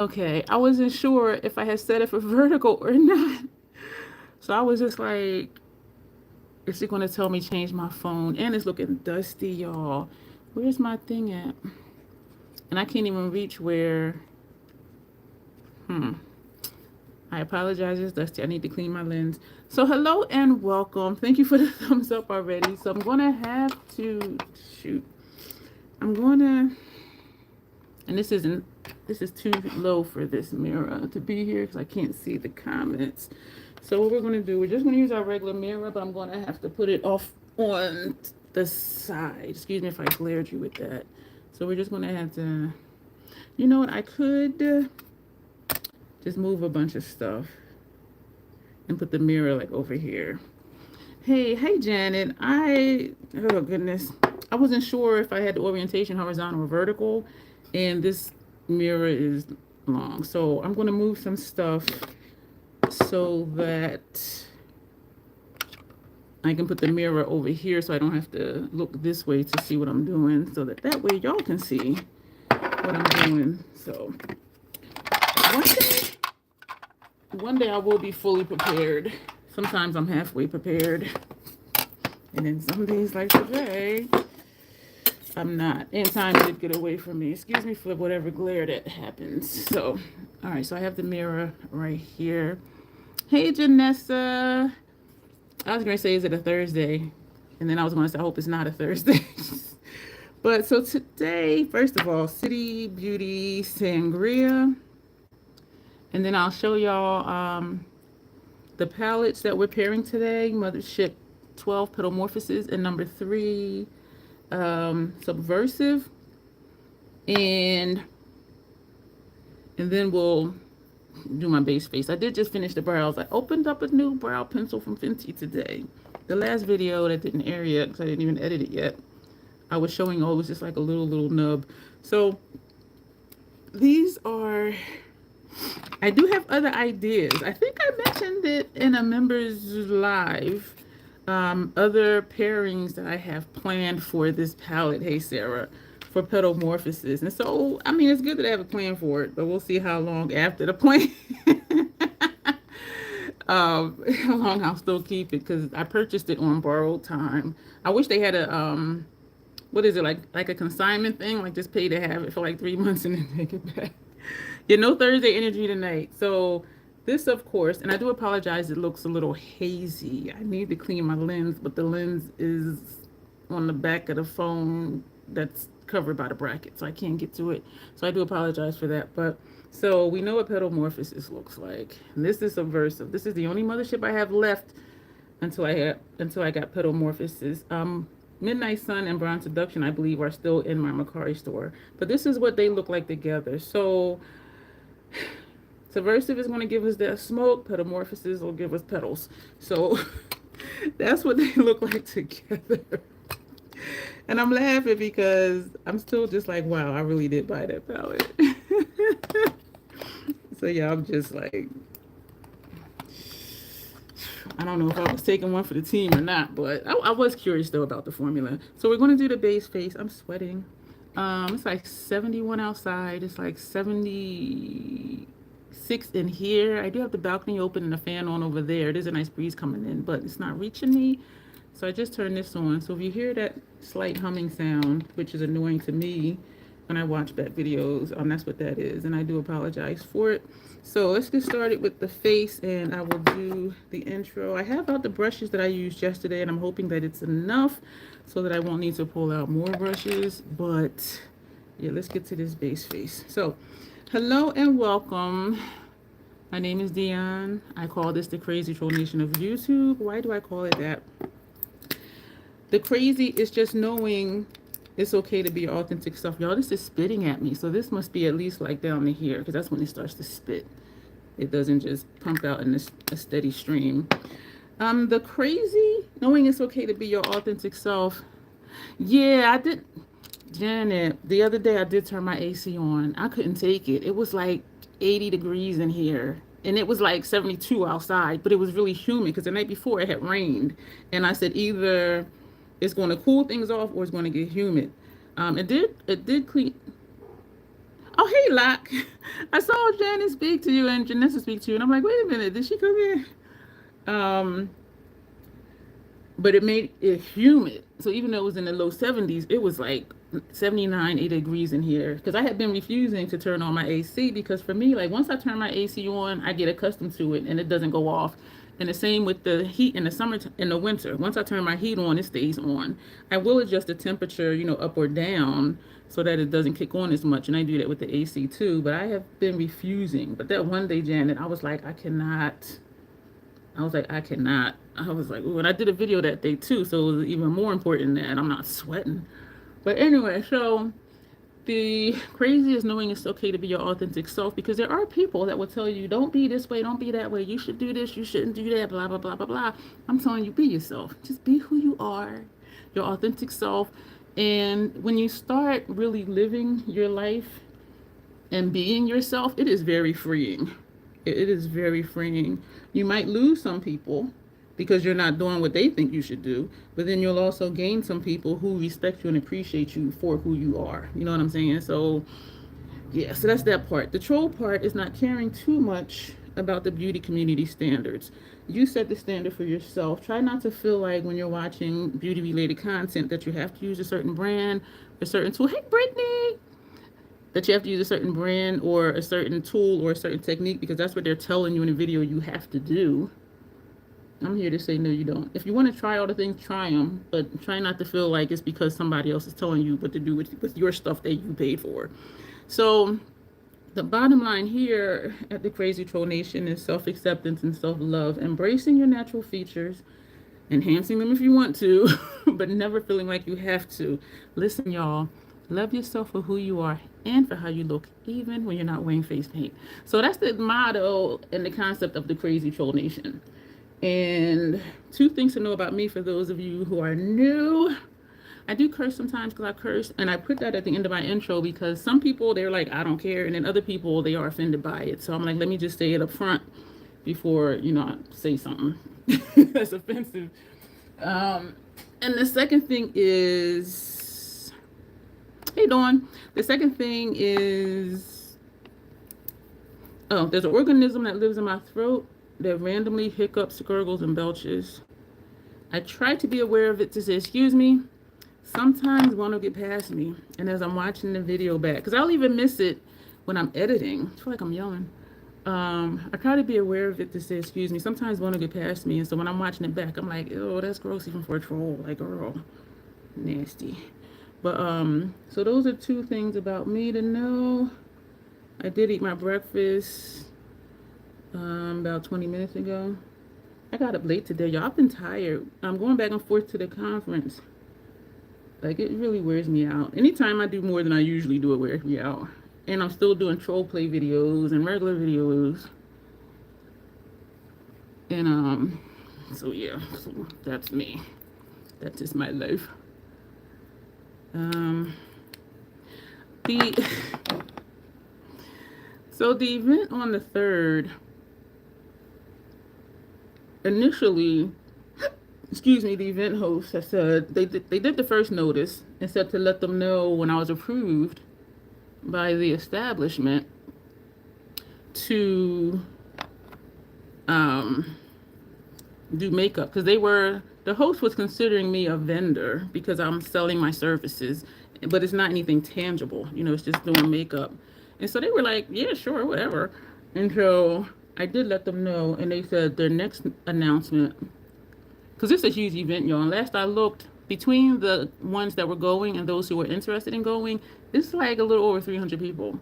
Okay, I wasn't sure if I had set it for vertical or not. So I was just like, is it going to tell me change my phone? And it's looking dusty, y'all. Where's my thing at? And I can't even reach where. Hmm. I apologize, it's dusty. I need to clean my lens. So hello and welcome. Thank you for the thumbs up already. So I'm going to have to shoot. I'm going to, and this is too low for this mirror to be here because I can't see the comments. So what we're going to do, we're just going to use our regular mirror, but I'm going to have to put it off on the side. Excuse me if I glared you with that. So we're just going to have to, you know what, I could just move a bunch of stuff and put the mirror like over here. Hey Janet, oh goodness, I wasn't sure if I had the orientation horizontal or vertical, and this mirror is long. So I'm going to move some stuff so that I can put the mirror over here so I don't have to look this way to see what I'm doing, so that way y'all can see what I'm doing. So one day I will be fully prepared. Sometimes I'm halfway prepared. And then some days like today, I'm not. And time did get away from me. Excuse me for whatever glare that happens. So, all right, so I have the mirror right here. Hey, Janessa. I was going to say, is it a Thursday? And then I was going to say, I hope it's not a Thursday. But so today, first of all, City Beauty Sangria. And then I'll show y'all the palettes that we're pairing today. Mothership 12 Petalmorphosis and number 3 Subversive. And then we'll do my base face. I did just finish the brows. I opened up a new brow pencil from Fenty today. The last video that didn't air yet because I didn't even edit it yet, I was showing, oh, it was just like a little nub. So these are, I do have other ideas. I think I mentioned it in a members live. Other pairings that I have planned for this palette, hey Sarah, for Petalmorphosis. And so, I mean, it's good that I have a plan for it, but we'll see how long after the plan. How long I'll still keep it, because I purchased it on borrowed time. I wish they had a what is it, like a consignment thing, like just pay to have it for like 3 months and then take it back. Yeah, no Thursday energy tonight. So this, of course, and I do apologize, it looks a little hazy. I need to clean my lens, but the lens is on the back of the phone that's covered by the bracket, so I can't get to it. So I do apologize for that. But so we know what Petalmorphosis looks like. And this is Subversive. This is the only mothership I have left until I got Petalmorphosis. Midnight Sun and Bronze Seduction, I believe, are still in my Macari store. But this is what they look like together. So Subversive is going to give us that smoke. Petalmorphosis will give us petals. So that's what they look like together. And I'm laughing because I'm still just like, wow, I really did buy that palette. So yeah, I'm just like, I don't know if I was taking one for the team or not, but I was curious though about the formula. So we're going to do the base face. I'm sweating. It's like 71 outside. It's like 76 in here. I do have the balcony open and the fan on over there. There's a nice breeze coming in, but it's not reaching me. So I just turned this on. So if you hear that slight humming sound, which is annoying to me when I watch back videos, that's what that is. And I do apologize for it. So let's get started with the face, and I will do the intro. I have out the brushes that I used yesterday, and I'm hoping that it's enough so that I won't need to pull out more brushes. But yeah, let's get to this base face. So hello and welcome. My name is Dion. I call this the crazy troll nation of YouTube. Why do I call it that? The crazy is just knowing it's okay to be your authentic self. Y'all, this is spitting at me. So this must be at least like down to here, because that's when it starts to spit. It doesn't just pump out in a steady stream. The crazy, knowing it's okay to be your authentic self. Yeah, I did. Janet, the other day I did turn my AC on. I couldn't take it. It was like 80 degrees in here. And it was like 72 outside, but it was really humid because the night before it had rained. And I said either it's going to cool things off or it's going to get humid. It did clean. Oh, hey, Locke. I saw Janice speak to you and Janessa speak to you, and I'm like, wait a minute, did she come in? But it made it humid. So even though it was in the low 70s, it was like 79, 80 degrees in here. Because I had been refusing to turn on my AC because for me, like once I turn my AC on, I get accustomed to it and it doesn't go off. And the same with the heat in the summer, in the winter. Once I turn my heat on, it stays on. I will adjust the temperature, up or down so that it doesn't kick on as much. And I do that with the AC too. But I have been refusing. But that one day, Janet, I was like, I cannot. I was like, I cannot. I was like, ooh, and I did a video that day too, so it was even more important that I'm not sweating. But anyway, so the crazy is knowing it's okay to be your authentic self, because there are people that will tell you, don't be this way, don't be that way, you should do this, you shouldn't do that, blah, blah, blah, blah, blah. I'm telling you, be yourself. Just be who you are, your authentic self. And when you start really living your life and being yourself, it is very freeing. It is very freeing. You might lose some people because you're not doing what they think you should do, but then you'll also gain some people who respect you and appreciate you for who you are. You know what I'm saying? So yeah, so that's that part. The troll part is not caring too much about the beauty community standards. You set the standard for yourself. Try not to feel like when you're watching beauty related content that you have to use a certain brand, a certain tool. Hey, Brittany! That you have to use a certain brand or a certain tool or a certain technique because that's what they're telling you in the video you have to do. I'm here to say no, you don't. If you want to try all the things, try them, but try not to feel like it's because somebody else is telling you what to do with your stuff that you paid for. So the bottom line here at the Crazy Troll Nation is self-acceptance and self-love, embracing your natural features, enhancing them if you want to, but never feeling like you have to. Listen, y'all. Love yourself for who you are and for how you look, even when you're not wearing face paint. So that's the motto and the concept of the Crazy Troll Nation. And 2 things to know about me for those of you who are new. I do curse sometimes because I curse, and I put that at the end of my intro because some people, they're like, I don't care, and then other people, they are offended by it. So I'm like, let me just say it up front before, I say something that's offensive. And the second thing is, hey, Dawn. The second thing is, there's an organism that lives in my throat that randomly hiccups, gurgles, and belches. I try to be aware of it to say, excuse me. Sometimes one will get past me. And as I'm watching the video back, because I'll even miss it when I'm editing. I feel like I'm yelling. I try to be aware of it to say, excuse me. Sometimes one will get past me. And so when I'm watching it back, I'm like, oh, that's gross even for a troll. Like, girl, nasty. But so those are 2 things about me to know. I did eat my breakfast about 20 minutes ago. I got up late today, y'all. I've been tired. I'm going back and forth to the conference. Like, it really wears me out. Anytime I do more than I usually do, it wears me out. And I'm still doing troll play videos and regular videos. And so yeah, so that's me. That is my life. So the event on the 3rd, initially, the event host has said they did the first notice and said to let them know when I was approved by the establishment to do makeup, because the host was considering me a vendor because I'm selling my services, but it's not anything tangible, it's just doing makeup. And so they were like, yeah, sure, whatever. And so I did let them know, and they said their next announcement, because it's a huge event, y'all. And last I looked, between the ones that were going and those who were interested in going, it's like a little over 300 people.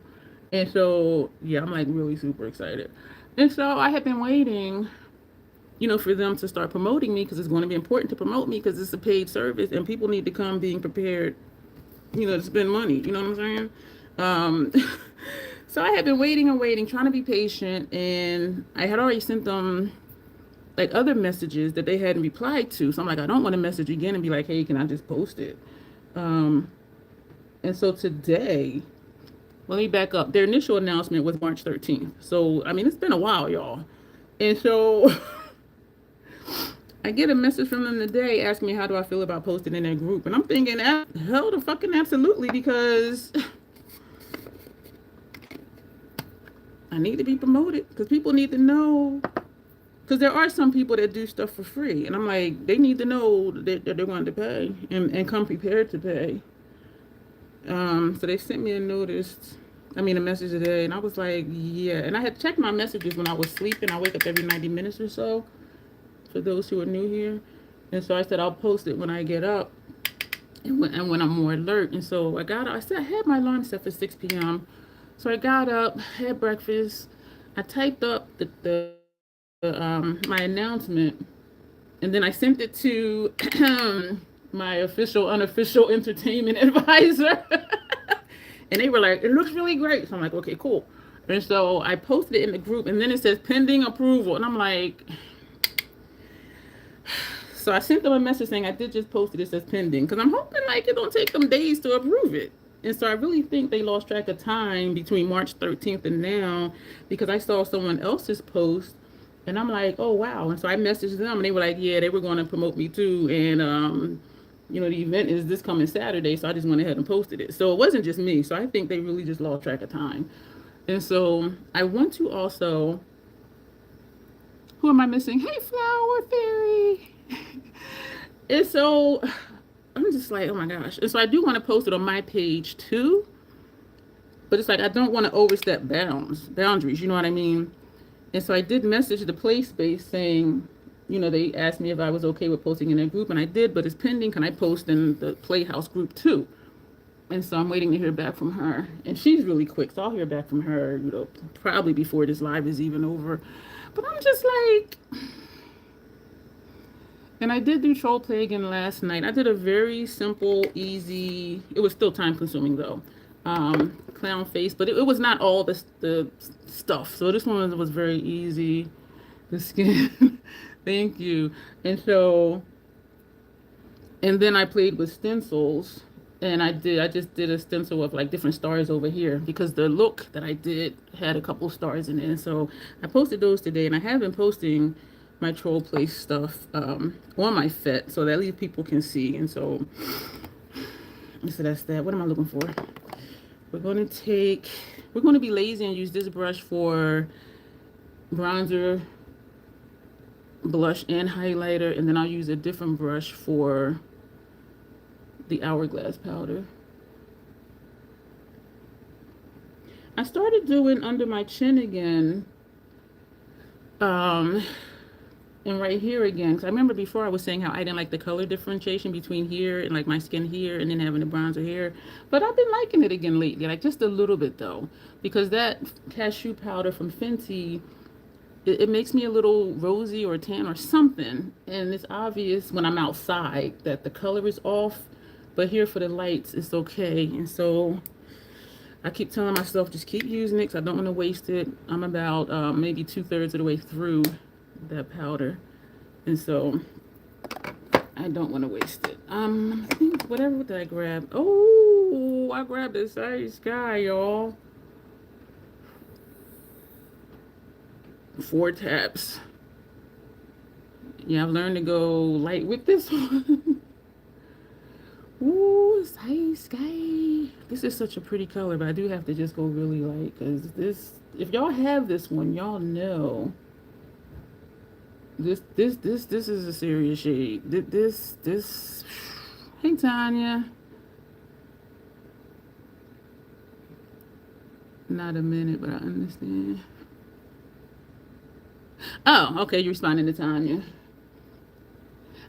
And so, yeah, I'm like really super excited. And so I had been waiting, for them to start promoting me, because it's going to be important to promote me because it's a paid service and people need to come being prepared, to spend money. You know what I'm saying? So I had been waiting, trying to be patient, and I had already sent them like other messages that they hadn't replied to. So I'm like, I don't want to message again and be like, hey, can I just post it? And so today, let me back up. Their initial announcement was March 13th. So, I mean, it's been a while, y'all. And so I get a message from them today asking me how do I feel about posting in their group. And I'm thinking, hell the fucking absolutely, because I need to be promoted because people need to know. Because there are some people that do stuff for free, and I'm like, they need to know that they're going to pay and come prepared to pay. So they sent me a a message today, and I was like, yeah. And I had checked my messages when I was sleeping. I wake up every 90 minutes or so, for those who are new here. And so I said, I'll post it when I get up and when I'm more alert. And so I got up. I had my alarm set for 6 p.m. So I got up, had breakfast. I typed up my announcement, and then I sent it to my unofficial entertainment advisor. And they were like, it looks really great. So I'm like, okay, cool. And so I posted it in the group, and then it says pending approval. And I'm like, so I sent them a message saying I did just post it. It says pending, because I'm hoping like it don't take them days to approve it. And so I really think they lost track of time between March 13th and now, because I saw someone else's post, and I'm like, oh wow. And so I messaged them, and they were like, yeah, they were going to promote me too. And the event is this coming Saturday, so I just went ahead and posted it. So it wasn't just me. So I think they really just lost track of time. And so I want to also, who am I missing? Hey, Flower Fairy. And so I'm just like, oh my gosh. And so I do want to post it on my page too. But it's like, I don't want to overstep boundaries, you know what I mean? And so I did message the play space saying, they asked me if I was okay with posting in their group, and I did, but it's pending. Can I post in the Playhouse group too? And so I'm waiting to hear back from her. And she's really quick, so I'll hear back from her, probably before this live is even over. But I'm just like, and I did do troll play again last night. I did a very simple, easy, it was still time consuming though, clown face, but it was not all the stuff. So this one was very easy. The skin. Thank you. And then I played with stencils, and I just did a stencil of like different stars over here, because the look that I did had a couple stars in it. And so I posted those today, and I have been posting my troll play stuff on my FET, so that at least people can see. And so that's that. What am I looking for? We're going to be lazy and use this brush for bronzer, blush, and highlighter, and then I'll use a different brush for the Hourglass powder. I started doing under my chin again, and right here again, because I remember before I was saying how I didn't like the color differentiation between here and like my skin here and then having the bronzer here, but I've been liking it again lately, like just a little bit though, because that cashew powder from Fenty, it makes me a little rosy or tan or something, and it's obvious when I'm outside that the color is off, but here for the lights it's okay. And so I keep telling myself just keep using it because I don't want to waste it. I'm about maybe 2/3 of the way through that powder, and so I don't want to waste it. I think what did I grab? Oh, I grabbed this Ice Sky, y'all. 4 taps. Yeah, I've learned to go light with this one. Ooh, Ice Sky. This is such a pretty color, but I do have to just go really light, because this, if y'all have this one, y'all know this is a serious shade. This hey Tanya. Not a minute, but I understand. Oh, okay, you're responding to Tanya.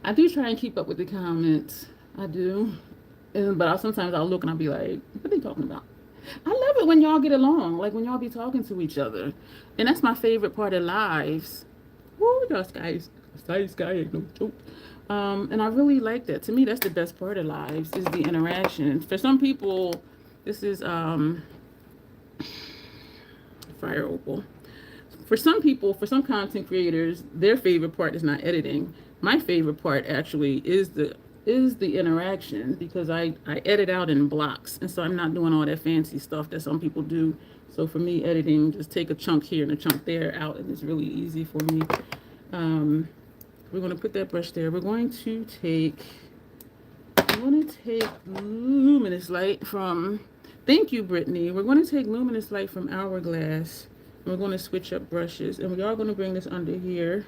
I do try and keep up with the comments. I do. But sometimes I'll look and I'll be like, what are they talking about? I love it when y'all get along, like when y'all be talking to each other. And that's my favorite part of lives. Woo, y'all sky ain't no joke. And I really like that. To me, that's the best part of lives, is the interaction. For some people, this is fire opal. For some people, for some content creators, their favorite part is not editing. My favorite part actually is the interaction, because I edit out in blocks, and so I'm not doing all that fancy stuff that some people do. So for me, editing, just take a chunk here and a chunk there out, and it's really easy for me. We're going to put that brush there. We're going to take Luminous Light from, thank you, Brittany. We're going to take Luminous Light from Hourglass, We're going to switch up brushes, and we are going to bring this under here.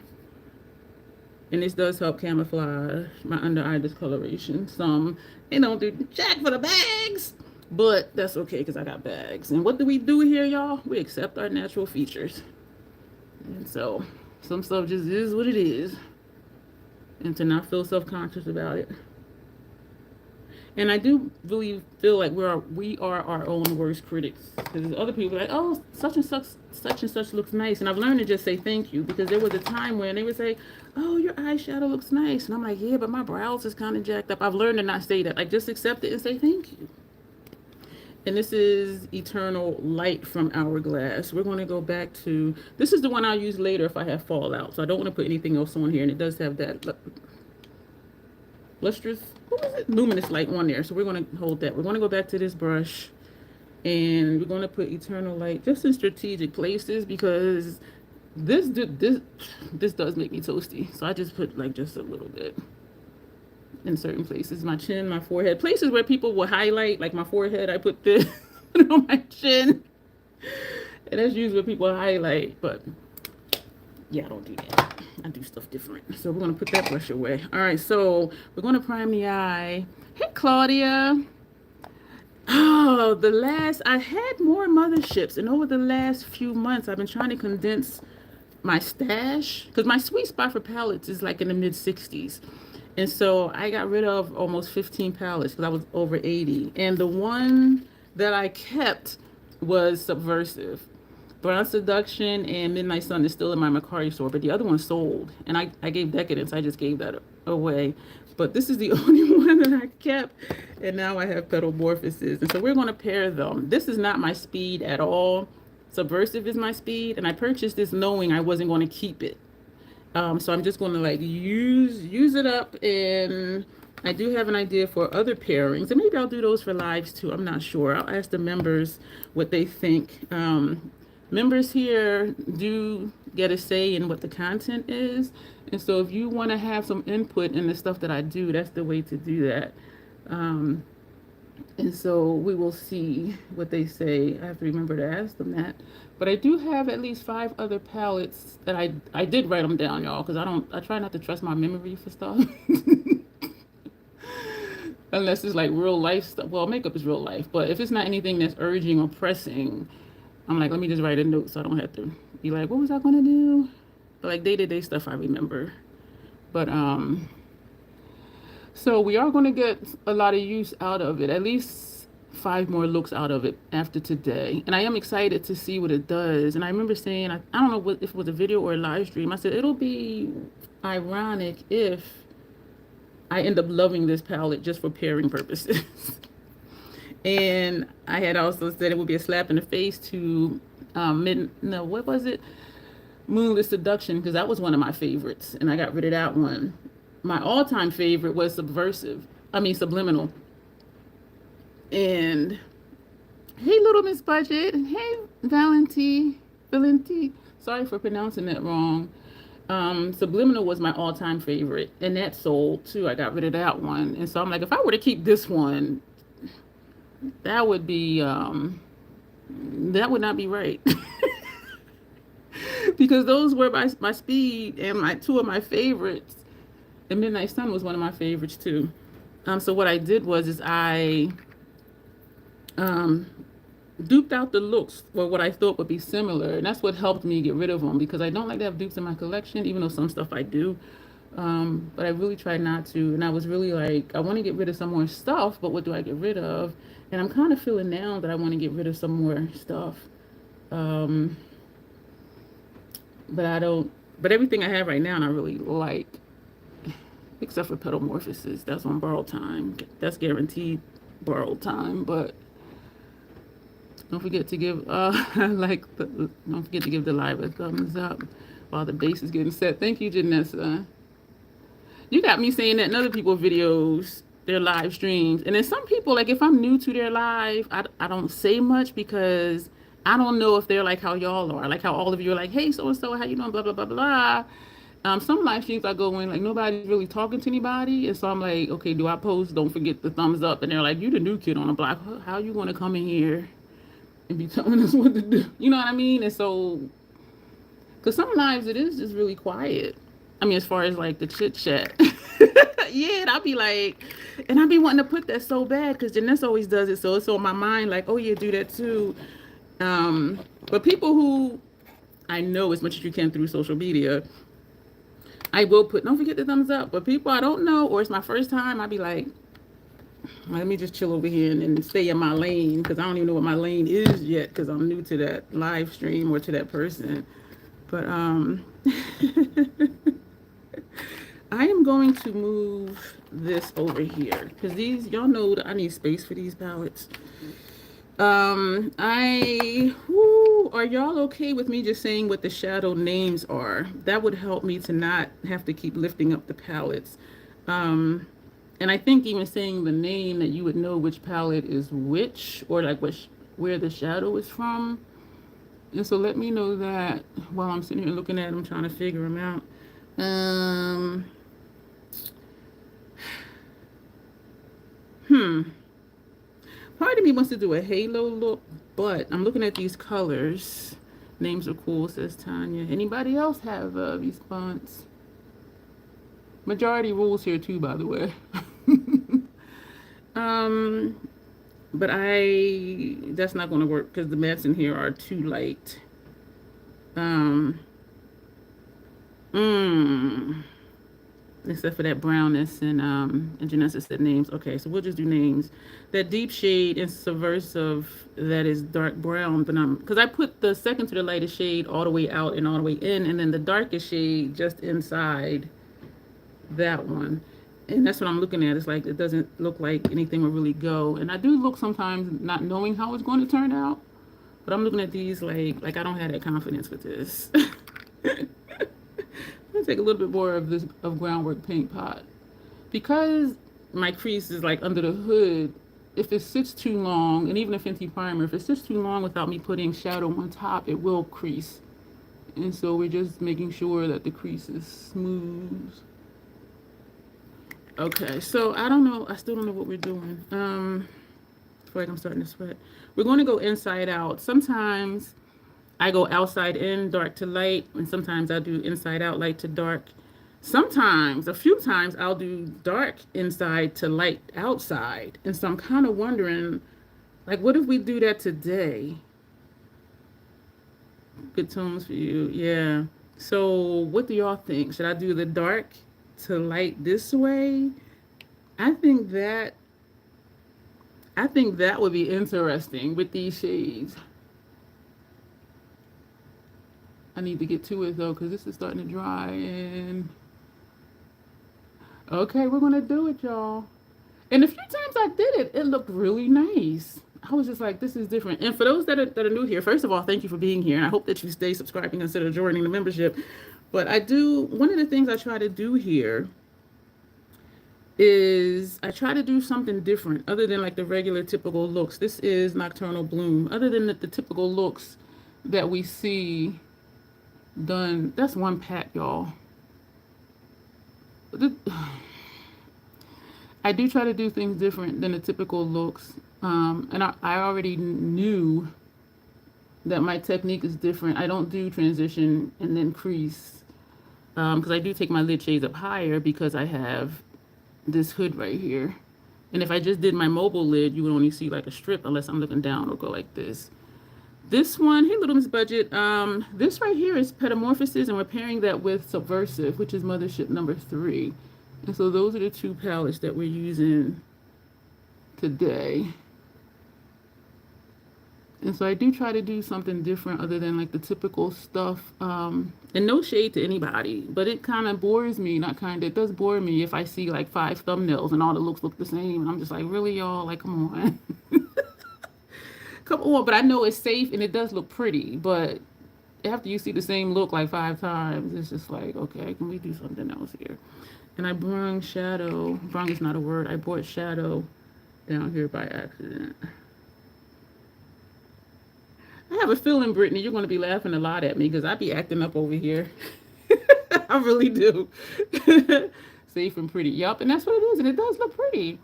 And this does help camouflage my under eye discoloration some. They don't do jack for the bags, but that's okay because I got bags. And what do we do here, y'all? We accept our natural features. And so some stuff just is what it is. And to not feel self-conscious about it. And I do really feel like we are our own worst critics. Because other people are like, oh, such and such looks nice. And I've learned to just say thank you. Because there was a time when they would say, oh, your eyeshadow looks nice. And I'm like, yeah, but my brows is kind of jacked up. I've learned to not say that. Like, just accept it and say thank you. And this is Eternal Light from Hourglass. We're going to go back to, this is the one I'll use later if I have fallout. So I don't want to put anything else on here. And it does have that lustrous, what was it? Luminous light on there. So we're going to hold that. We're going to go back to this brush. And we're going to put Eternal Light just in strategic places because this does make me toasty. So I just put like just a little bit in certain places. My chin, my forehead. Places where people will highlight, like my forehead, I put this on my chin. And that's usually where people highlight. But yeah, I don't do that. I do stuff different. So we're going to put that brush away. All right, so we're going to prime the eye. Hey, Claudia. Oh, I had more motherships, and over the last few months, I've been trying to condense my stash, because my sweet spot for palettes is like in the mid-60s. And so I got rid of almost 15 palettes because I was over 80. And the one that I kept was Subversive. Brown Seduction and Midnight Sun is still in my Mercari store, but the other one sold. And I gave Decadence. I just gave that away. But this is the only one that I kept. And now I have Petalmorphosis. And so we're going to pair them. This is not my speed at all. Subversive is my speed. And I purchased this knowing I wasn't going to keep it. So I'm just going to like use it up. And I do have an idea for other pairings. And maybe I'll do those for lives too. I'm not sure. I'll ask the members what they think. Members here do get a say in what the content is. And so if you want to have some input in the stuff that I do, that's the way to do that. And so we will see what they say. I have to remember to ask them that. But I do have at least 5 other palettes that I did write them down, y'all, because I try not to trust my memory for stuff. Unless it's like real life stuff. Well, makeup is real life. But if it's not anything that's urging or pressing, I'm like, let me just write a note so I don't have to be like, what was I going to do? But like day-to-day stuff I remember. But, so we are going to get a lot of use out of it. At least 5 more looks out of it after today. And I am excited to see what it does. And I remember saying, I don't know if it was a video or a live stream. I said, it'll be ironic if I end up loving this palette just for pairing purposes. And I had also said it would be a slap in the face to, what was it? Moonlit Seduction, because that was one of my favorites, and I got rid of that one. My all-time favorite was Subliminal. And hey, Little Miss Budget. Hey, Valenti. Sorry for pronouncing that wrong. Subliminal was my all-time favorite, and that sold too. I got rid of that one. And so I'm like, if I were to keep this one, that would be that would not be right. Because those were my speed and my 2 of my favorites. And Midnight Sun was one of my favorites too. So what I did was I duped out the looks for what I thought would be similar, and that's what helped me get rid of them, because I don't like to have dupes in my collection, even though some stuff I do. But I really try not to. And I was really like, I want to get rid of some more stuff, but what do I get rid of? And I'm kind of feeling now that I want to get rid of some more stuff. But everything I have right now, and I really like, except for Petalmorphosis. That's on borrowed time. That's guaranteed borrowed time. But don't forget to give, don't forget to give the live a thumbs up while the base is getting set. Thank you, Janessa. You got me saying that in other people's videos, their live streams. And then some people, like if I'm new to their live, I don't say much because I don't know if they're like how y'all are. Like how all of you are like, hey, so-and-so, how you doing, blah, blah, blah, blah. Some live streams I go in, like nobody's really talking to anybody. And so I'm like, okay, do I post? Don't forget the thumbs up. And they're like, you the new kid on the block. How you going to come in here and be telling us what to do. You know what I mean? And so, because sometimes it is just really quiet. I mean, as far as like the chit chat. Yeah, and I'll be like, and I'll be wanting to put that so bad because Janessa always does it. So it's on my mind, like, oh yeah, do that too. But people who I know as much as you can through social media, I will put, don't forget the thumbs up. But people I don't know, or it's my first time, I'll be like, let me just chill over here and stay in my lane because I don't even know what my lane is yet because I'm new to that live stream or to that person. But I am going to move this over here because these, y'all know that I need space for these palettes. Are y'all okay with me just saying what the shadow names are? That would help me to not have to keep lifting up the palettes. And I think even saying the name that you would know which palette is which, or like where the shadow is from. And so let me know that while I'm sitting here looking at them, trying to figure them out. Part of me wants to do a halo look, but I'm looking at these colors. Names are cool, says Tanya. Anybody else have a response? Majority rules here too, by the way. But that's not going to work because the mattes in here are too light. Except for that brownness and Janessa said names. Okay, so we'll just do names. That deep shade in Subversive, that is dark brown, but because I put the second to the lightest shade all the way out and all the way in, and then the darkest shade just inside that one. And that's what I'm looking at. It's like it doesn't look like anything will really go. And I do look sometimes not knowing how it's going to turn out, but I'm looking at these like I don't have that confidence with this. I'm gonna take a little bit more of this Groundwork Paint Pot because my crease is like under the hood. If it sits too long, and even a Fenty primer, if it sits too long without me putting shadow on top, it will crease. And so we're just making sure that the crease is smooth. Okay, so I don't know. I still don't know what we're doing. I feel like I'm starting to sweat. We're going to go inside out. Sometimes I go outside in, dark to light, and sometimes I do inside out, light to dark. Sometimes, a few times, I'll do dark inside to light outside. And so I'm kind of wondering, like, what if we do that today? Good tones for you, yeah. So what do y'all think? Should I do the dark to light this way? I think that would be interesting with these shades. I need to get to it though, because this is starting to dry. And okay, we're gonna do it, y'all. And a few times I did it, it looked really nice. I was just like, this is different. And for those that are new here, first of all, thank you for being here. And I hope that you stay subscribing instead of joining the membership. But one of the things I try to do here is I try to do something different other than like the regular typical looks. This is Nocturnal Bloom. Other than the typical looks that we see done. That's one pack, y'all. I do try to do things different than the typical looks. And I already knew that my technique is different. I don't do transition and then crease. Because I do take my lid shades up higher because I have this hood right here. And if I just did my mobile lid, you would only see like a strip unless I'm looking down or go like this. This one, hey, Little Miss Budget, this right here is Petalmorphosis, and we're pairing that with Subversive, which is Mothership number 3. And so those are the two palettes that we're using today. And so I do try to do something different other than like the typical stuff. And no shade to anybody, but it kind of bores me, it does bore me if I see like 5 thumbnails and all the looks look the same. And I'm just like, really, y'all? Like, come on. Come on, but I know it's safe and it does look pretty, but after you see the same look like 5 times, it's just like, okay, can we do something else here? And I brung shadow, brung is not a word, I brought shadow down here by accident. I have a feeling, Brittany, you're going to be laughing a lot at me because I be acting up over here. I really do. Safe and pretty. Yup, and that's what it is, and it does look pretty.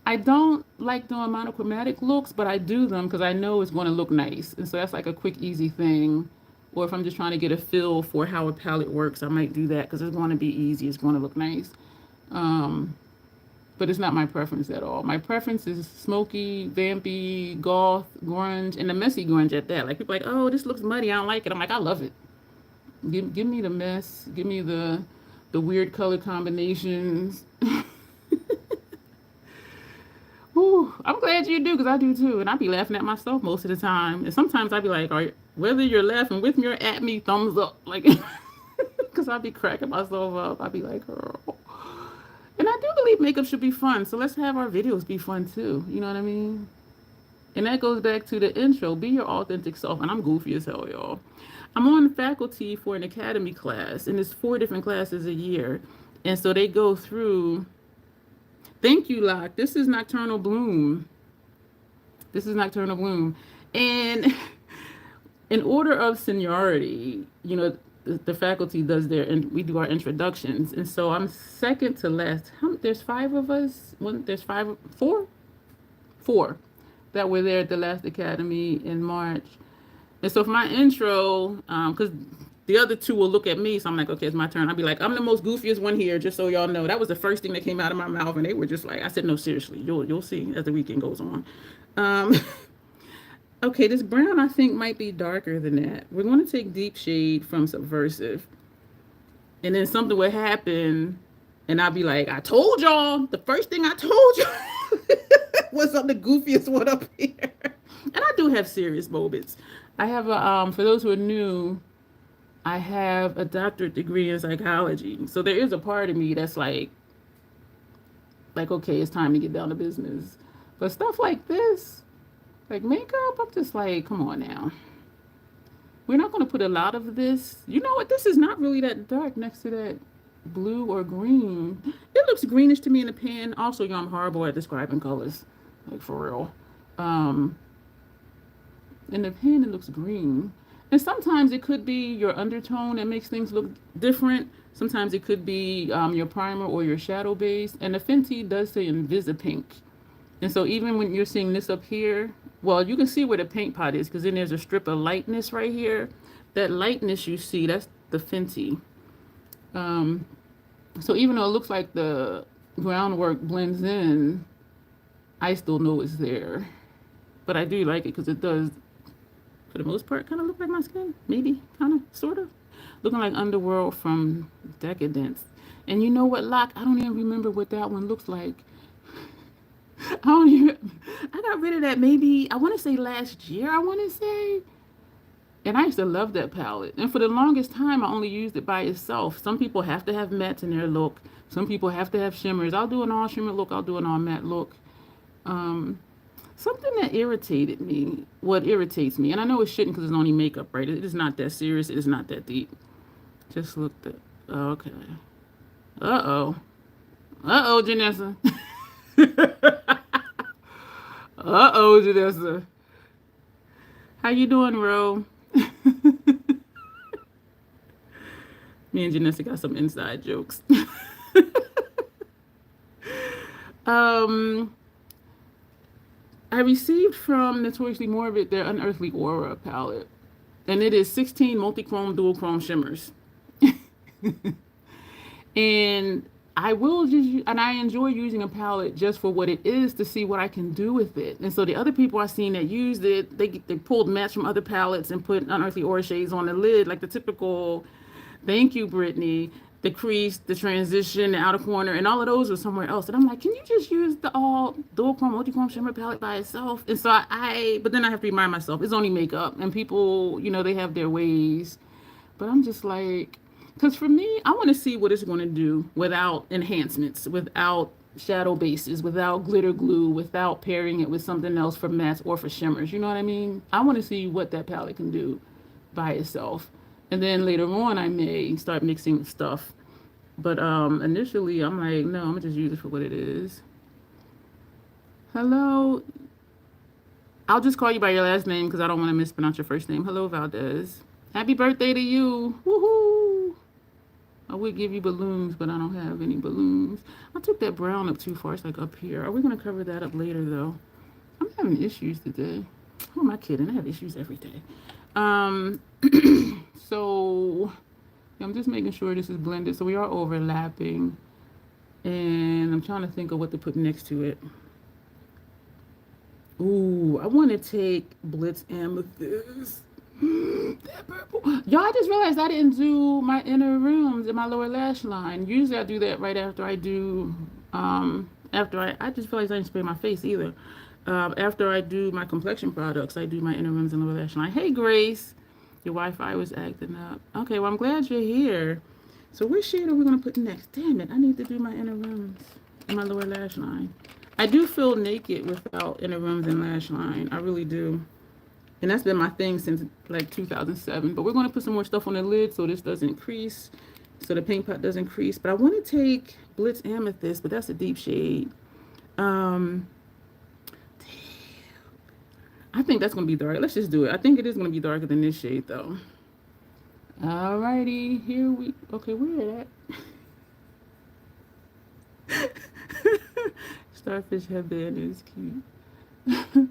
I don't like doing monochromatic looks, but I do them because I know it's going to look nice. And so that's like a quick, easy thing. Or if I'm just trying to get a feel for how a palette works, I might do that because it's going to be easy. It's going to look nice. But it's not my preference at all. My preference is smoky, vampy, goth, grunge, and the messy grunge at that. Like people are like, oh, this looks muddy. I don't like it. I'm like, I love it. Give me the mess. Give me the weird color combinations. Ooh, I'm glad you do because I do too, and I be laughing at myself most of the time. And sometimes I be like, "All right, whether you're laughing with me or at me, thumbs up," like, because I be cracking myself up. I be like, "Girl," and I do believe makeup should be fun. So let's have our videos be fun too. You know what I mean? And that goes back to the intro: be your authentic self. And I'm goofy as hell, y'all. I'm on faculty for an academy class, and it's 4 different classes a year, and so they go through. Thank you, Locke. This is Nocturnal Bloom. This is Nocturnal Bloom. And in order of seniority, you know, the faculty does their, and we do our introductions. And so I'm second to last. There's 5 of us. There's 4 that were there at the last academy in March. And so for my intro, because the other 2 will look at me, so I'm like, okay, it's my turn. I'll be like, I'm the most goofiest one here, just so y'all know. That was the first thing that came out of my mouth, and they were just like, I said, no, seriously, you'll see as the weekend goes on. Okay, this brown I think might be darker than that. We're going to take Deep Shade from Subversive, and then something will happen, and I'll be like, I told y'all, the first thing I told y'all was I'm the goofiest one up here. And I do have serious moments. I have a, for those who are new, I have a doctorate degree in psychology. So there is a part of me that's like, okay, it's time to get down to business. But stuff like this, like makeup, I'm just like, come on now. We're not going to put a lot of this. You know what? This is not really that dark next to that blue or green. It looks greenish to me in the pan. Also, you know, I'm horrible at describing colors. Like, for real. In the pan, it looks green. And sometimes it could be your undertone that makes things look different. Sometimes it could be your primer or your shadow base. And the Fenty does say Invisipink. And so even when you're seeing this up here, well, you can see where the paint pot is because then there's a strip of lightness right here. That lightness you see, that's the Fenty. So even though it looks like the groundwork blends in, I still know it's there. But I do like it because it does, for the most part, kind of look like my skin. Maybe, kind of, sort of. Looking like Underworld from Decadence. And you know what, Locke? I don't even remember what that one looks like. I got rid of that maybe, I want to say last year, I want to say. And I used to love that palette. And for the longest time, I only used it by itself. Some people have to have mattes in their look. Some people have to have shimmers. I'll do an all shimmer look. I'll do an all matte look. Something that irritated me, what irritates me, and I know it shouldn't because it's only makeup, right? It is not that serious. It is not that deep. Just looked at, okay. Uh-oh. Uh-oh, Janessa. Uh-oh, Janessa. How you doing, Ro? Me and Janessa got some inside jokes. I received from Notoriously Morbid their Unearthly Aura palette. And it is 16 multi-chrome, dual-chrome shimmers. And I will just, and I enjoy using a palette just for what it is to see what I can do with it. And so the other people I've seen that used it, they pulled mattes from other palettes and put Unearthly Aura shades on the lid, like the typical, thank you, Brittany, the crease, the transition, the outer corner, and all of those were somewhere else. And I'm like, can you just use the all dual chrome, multi-chrome shimmer palette by itself? And so but then I have to remind myself, it's only makeup. And people, you know, they have their ways. But I'm just like, because for me, I want to see what it's going to do without enhancements, without shadow bases, without glitter glue, without pairing it with something else for mattes or for shimmers. You know what I mean? I want to see what that palette can do by itself. And then later on, I may start mixing stuff. But initially, I'm like, no, I'm going to just use it for what it is. Hello. I'll just call you by your last name because I don't want to mispronounce your first name. Hello, Valdez. Happy birthday to you. Woohoo. Oh, would give you balloons, but I don't have any balloons. I took that brown up too far. It's like up here. Are we going to cover that up later, though? I'm having issues today. Who am I kidding? I have issues every day. So I'm just making sure this is blended. So we are overlapping. And I'm trying to think of what to put next to it. Ooh, I want to take Blitz Amethyst. That purple. Y'all, I just realized I didn't do my inner rims in my lower lash line. Usually I do that right after I do, I just realized I didn't spray my face either. After I do my complexion products, I do my inner rims and lower lash line. Hey, Grace. Your Wi-Fi was acting up. Okay, well, I'm glad you're here. So which shade are we going to put next? Damn it, I need to do my inner rims and my lower lash line. I do feel naked without inner rims and lash line. I really do. And that's been my thing since like 2007. But we're going to put some more stuff on the lid so this doesn't crease, so the paint pot doesn't crease. But I want to take Blitz Amethyst, but that's a deep shade. Damn. I think that's going to be dark. Let's just do it. I think it is going to be darker than this shade, though. Alrighty, here we... Okay, where at? Starfish headband is cute.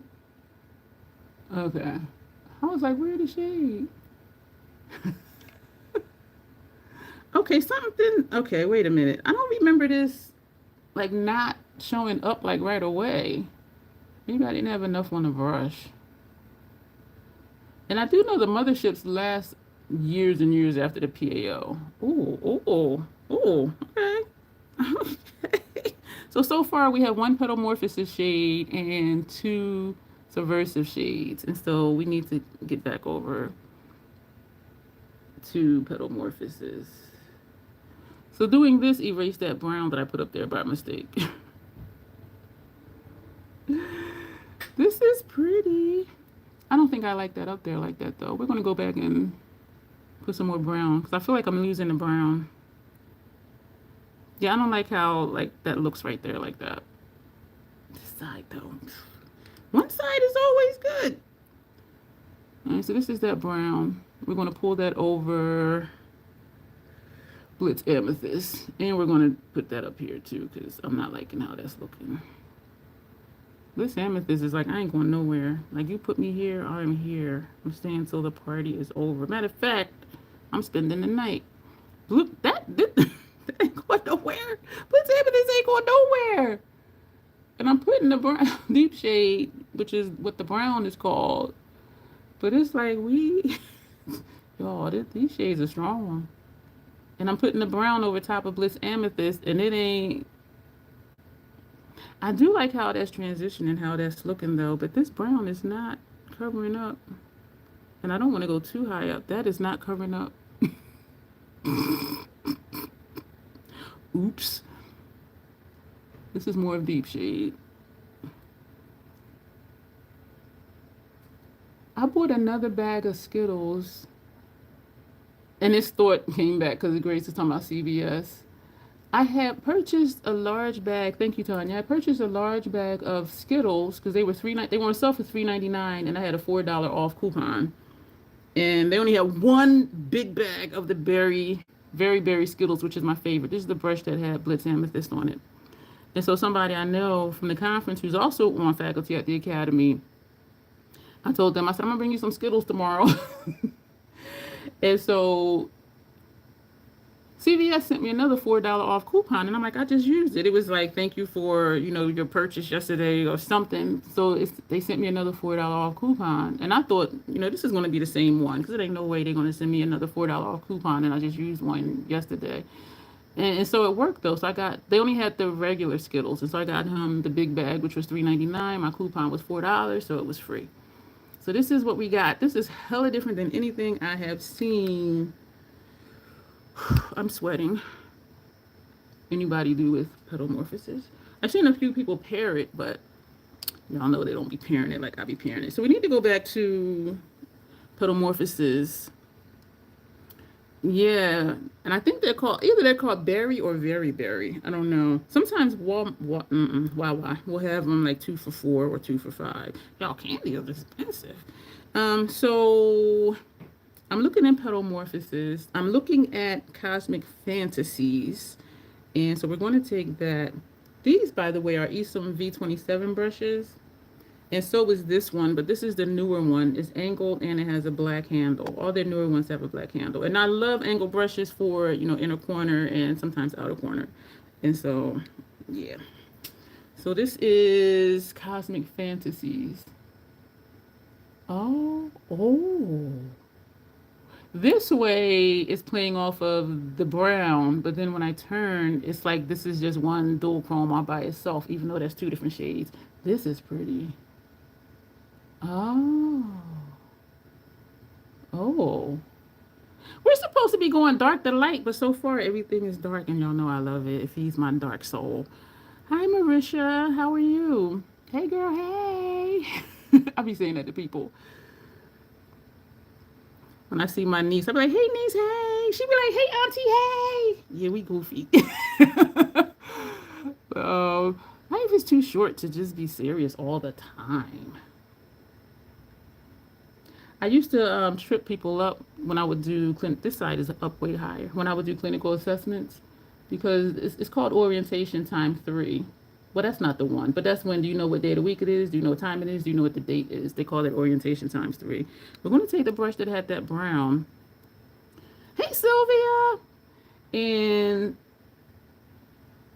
Okay. I was like, where the shade? Okay, something... Okay, wait a minute. I don't remember this, like, not showing up, like, right away. Maybe I didn't have enough on the brush. And I do know the motherships last years and years after the PAO. Ooh, okay. Okay. So far we have 1 Petalmorphosis shade and 2 Subversive shades. And so we need to get back over to Petalmorphosis. So doing this erased that brown that I put up there by mistake. This is pretty. I don't think I like that up there like that though. We're going to go back and put some more brown because I feel like I'm losing the brown. Yeah, I don't like how like that looks right there like that. This side though. One side is always good. All right, so this is that brown. We're going to pull that over Blitz Amethyst. And we're going to put that up here too because I'm not liking how that's looking. This amethyst is like, I ain't going nowhere. Like, you put me here, I'm here. I'm staying till the party is over. Matter of fact, I'm spending the night. Look, that ain't going nowhere. Blitz amethyst ain't going nowhere. And I'm putting the brown deep shade, which is what the brown is called. But it's like, y'all, these shades are strong. And I'm putting the brown over top of Blitz Amethyst, and it ain't. I do like how that's transitioning, how that's looking though, but this brown is not covering up. And I don't want to go too high up. That is not covering up. Oops. This is more of deep shade. I bought another bag of Skittles. And this thought came back because Grace was talking about CVS. I had purchased a large bag. Thank you, Tanya. I purchased a large bag of Skittles because they were they were on sale for $3.99, and I had a $4 off coupon. And they only had one big bag of the berry Skittles, which is my favorite. This is the brush that had Blitz Amethyst on it. And so somebody I know from the conference who's also on faculty at the academy, I told them, I said, I'm gonna bring you some Skittles tomorrow. And so CVS sent me another $4 off coupon, and I'm like, I just used it. It was like, thank you for, your purchase yesterday or something. So they sent me another $4 off coupon, and I thought, this is going to be the same one because there ain't no way they're going to send me another $4 off coupon, and I just used one yesterday. And so it worked though. So they only had the regular Skittles, and so I got him the big bag, which was $3.99. My coupon was $4, so it was free. So this is what we got. This is hella different than anything I have seen. I'm sweating. Anybody do with Petalmorphosis? I've seen a few people pair it, but y'all know they don't be pairing it like I be pairing it. So we need to go back to Petalmorphosis. Yeah, and I think they're called berry or very berry. I don't know. Sometimes Wawa will have them like 2 for $4 or 2 for $5. Y'all, candy is expensive. So I'm looking at Petalmorphosis. I'm looking at Cosmic Fantasies. And so we're going to take that. These, by the way, are Esom V27 brushes. And so is this one, but this is the newer one. It's angled and it has a black handle. All their newer ones have a black handle. And I love angled brushes for, you know, inner corner and sometimes outer corner. And so, yeah. So this is Cosmic Fantasies. Oh. This way is playing off of the brown, but then when I turn, it's like this is just one dual chrome all by itself, even though there's two different shades. This is pretty. Oh. Oh. We're supposed to be going dark to light, but so far everything is dark, and y'all know I love it. It feeds my dark soul. Hi, Marisha. How are you? Hey, girl. Hey. I be saying that to people. When I see my niece, I be like, hey, niece, hey. She be like, hey, auntie, hey. Yeah, we goofy. Life is too short to just be serious all the time. I used to trip people up when I would do this side is up way higher when I would do clinical assessments because it's called orientation time 3. Well, that's not the one, but that's when do you know what day of the week it is? Do you know what time it is? Do you know what the date is? They call it orientation times 3. We're going to take the brush that had that brown. Hey, Sylvia, and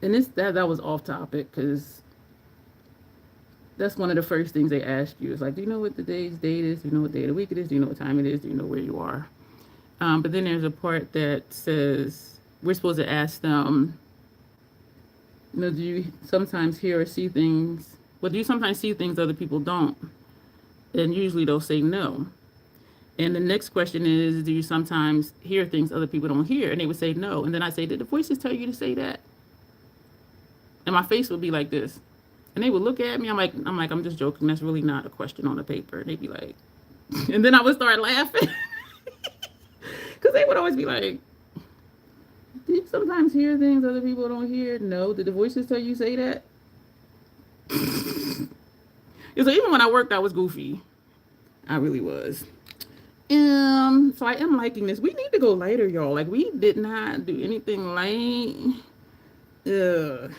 this that was off topic because that's one of the first things they ask you. It's like, do you know what the day's date is? Do you know what day of the week it is? Do you know what time it is? Do you know where you are? But then there's a part that says we're supposed to ask them, you know, do you sometimes hear or see things? Well, do you sometimes see things other people don't? And usually they'll say no. And the next question is, do you sometimes hear things other people don't hear? And they would say no. And then I say, did the voices tell you to say that? And my face would be like this. And they would look at me. I'm like, I'm just joking. That's really not a question on the paper. And they'd be like, and then I would start laughing. Because they would always be like, do you sometimes hear things other people don't hear? No. Did the voices tell you say that? So even when I worked, I was goofy. I really was. So I am liking this. We need to go lighter, y'all. Like, we did not do anything light. Ugh.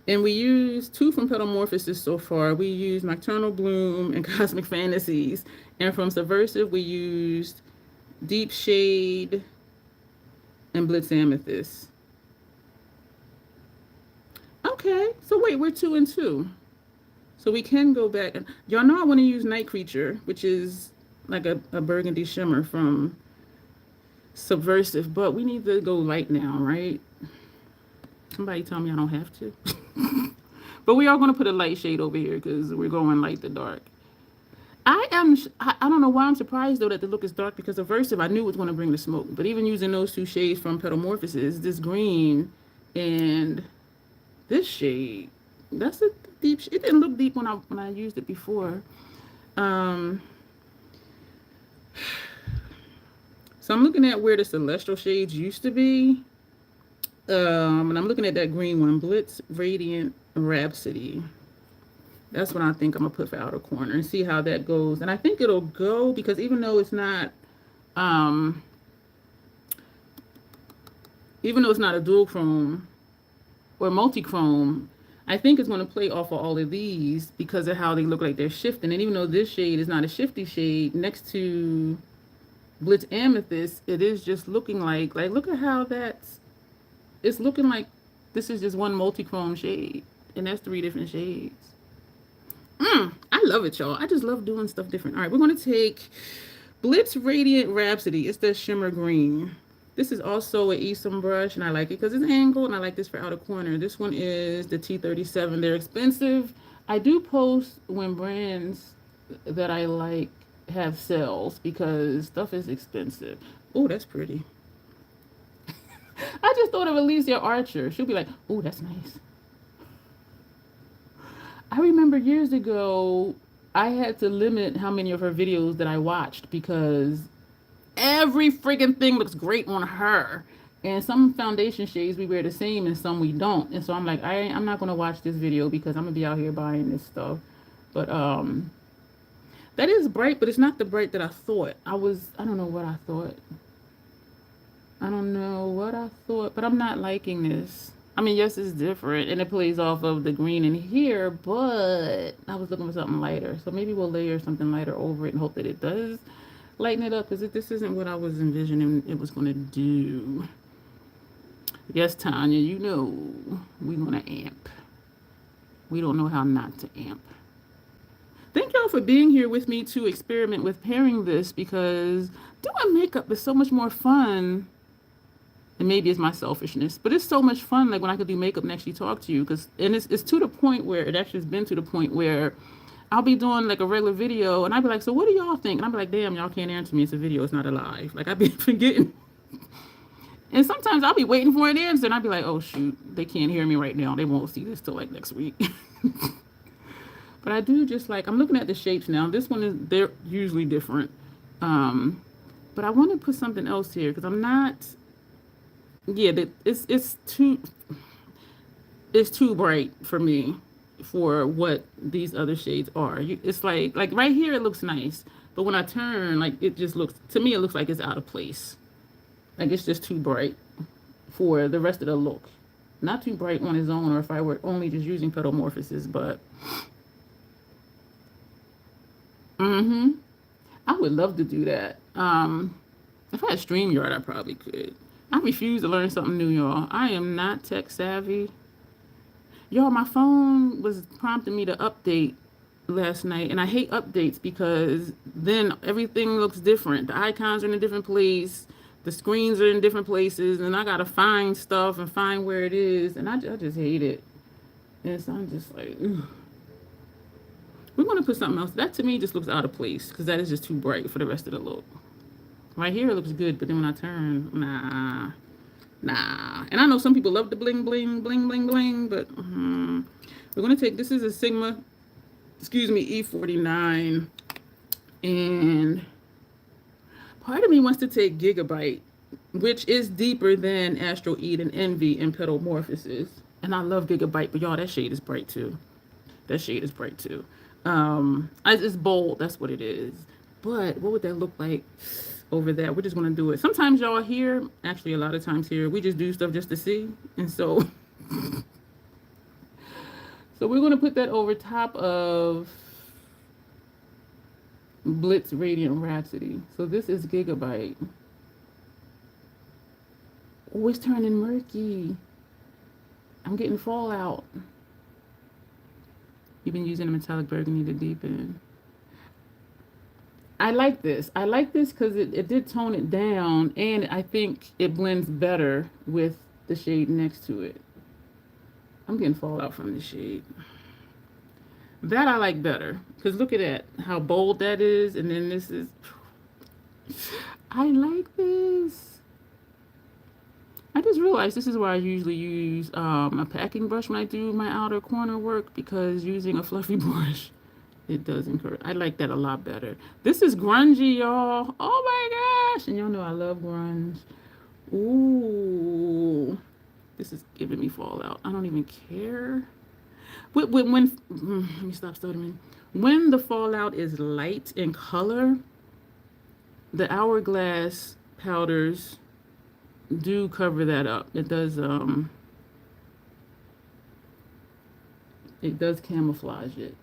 And we used 2 from Petalmorphosis so far. We used Nocturnal Bloom and Cosmic Fantasies. And from Subversive, we used Deep Shade and Blitz Amethyst. Okay, so wait, we're 2 and 2. So we can go back. Y'all know I want to use Night Creature, which is like a burgundy shimmer from Subversive, but we need to go light now, right? Somebody tell me I don't have to. But we are going to put a light shade over here because we're going light to dark. I don't know why I'm surprised though that the look is dark because Subversive I knew was going to bring the smoke. But even using those 2 shades from Petalmorphosis, this green and this shade, that's a deep. It didn't look deep when I used it before. So I'm looking at where the celestial shades used to be. And I'm looking at that green one, Blitz Radiant Rhapsody. That's what I think I'm gonna put for outer corner and see how that goes. And I think it'll go because even though it's not a dual chrome or multi-chrome, I think it's going to play off of all of these because of how they look like they're shifting. And even though this shade is not a shifty shade, next to Blitz Amethyst, it is just looking like look at how it's looking like this is just one multi-chrome shade. And that's 3 different shades. I love it, y'all. I just love doing stuff different. All right, we're going to take Blitz Radiant Rhapsody. It's the shimmer green. This is also an Esom brush, and I like it because it's angled, and I like this for outer corner. This one is the T37. They're expensive. I do post when brands that I like have sales because stuff is expensive. Oh, that's pretty. I just thought of Alicia Archer. She'll be like, oh, that's nice. I remember years ago, I had to limit how many of her videos that I watched because every friggin' thing looks great on her. And some foundation shades we wear the same and some we don't. And so I'm like, I'm not going to watch this video because I'm going to be out here buying this stuff. But That is bright, but it's not the bright that I thought. I don't know what I thought. I don't know what I thought, but I'm not liking this. I mean, yes, it's different, and it plays off of the green in here, but I was looking for something lighter. So maybe we'll layer something lighter over it and hope that it does lighten it up, because this isn't what I was envisioning it was going to do. Yes, Tanya, you know we're going to amp. We don't know how not to amp. Thank y'all for being here with me to experiment with pairing this, because doing makeup is so much more fun. And maybe it's my selfishness, but it's so much fun. Like when I could do makeup and actually talk to you, and it's to the point where it actually has been to the point where I'll be doing like a regular video and I'll be like, so what do y'all think? And I'll be like, damn, y'all can't answer me. It's a video. It's not a live. Like I've been forgetting. And sometimes I'll be waiting for an answer and I'll be like, oh shoot, they can't hear me right now. They won't see this till like next week. But I do just like, I'm looking at the shapes now. This one they're usually different. But I want to put something else here because I'm not, yeah, it's too bright for me for what these other shades are. It's like right here it looks nice, but when I turn, like it just looks, to me it looks like it's out of place. Like it's just too bright for the rest of the look. Not too bright on its own, or if I were only just using Petalmorphosis, but I would love to do that. If I had StreamYard, I probably could. I refuse to learn something new, y'all. I am not tech savvy. Y'all, my phone was prompting me to update last night, and I hate updates because then everything looks different. The icons are in a different place, the screens are in different places, and I gotta find stuff and find where it is, and I just hate it. And so I'm just like, ugh. We're gonna put something else. That to me just looks out of place because that is just too bright for the rest of the look. Right here it looks good, but then when I turn, nah. And I know some people love the bling, bling, bling, bling, bling, but we're gonna take, this is a Sigma, E49, and part of me wants to take Gigabyte, which is deeper than Astro Ede and Envy and Petalmorphosis. And I love Gigabyte, but y'all, that shade is bright too. It's bold, that's what it is. But what would that look like over there? We're just gonna do it. Sometimes y'all here, actually a lot of times here, we just do stuff just to see. And so, so we're gonna put that over top of Blitz Radiant Rhapsody. So this is Gigabyte. Oh, it's turning murky. I'm getting fallout. You've been using a metallic burgundy to deepen. I like this. I like this because it did tone it down, and I think it blends better with the shade next to it. I'm getting fallout from the shade. That I like better because look at that, how bold that is, and then this is, I like this. I just realized this is why I usually use a packing brush when I do my outer corner work, because using a fluffy brush, it does encourage. I like that a lot better. This is grungy, y'all. Oh my gosh. And y'all know I love grunge. Ooh. This is giving me fallout. I don't even care. Let me stop stuttering. When the fallout is light in color, the hourglass powders do cover that up. It does camouflage it.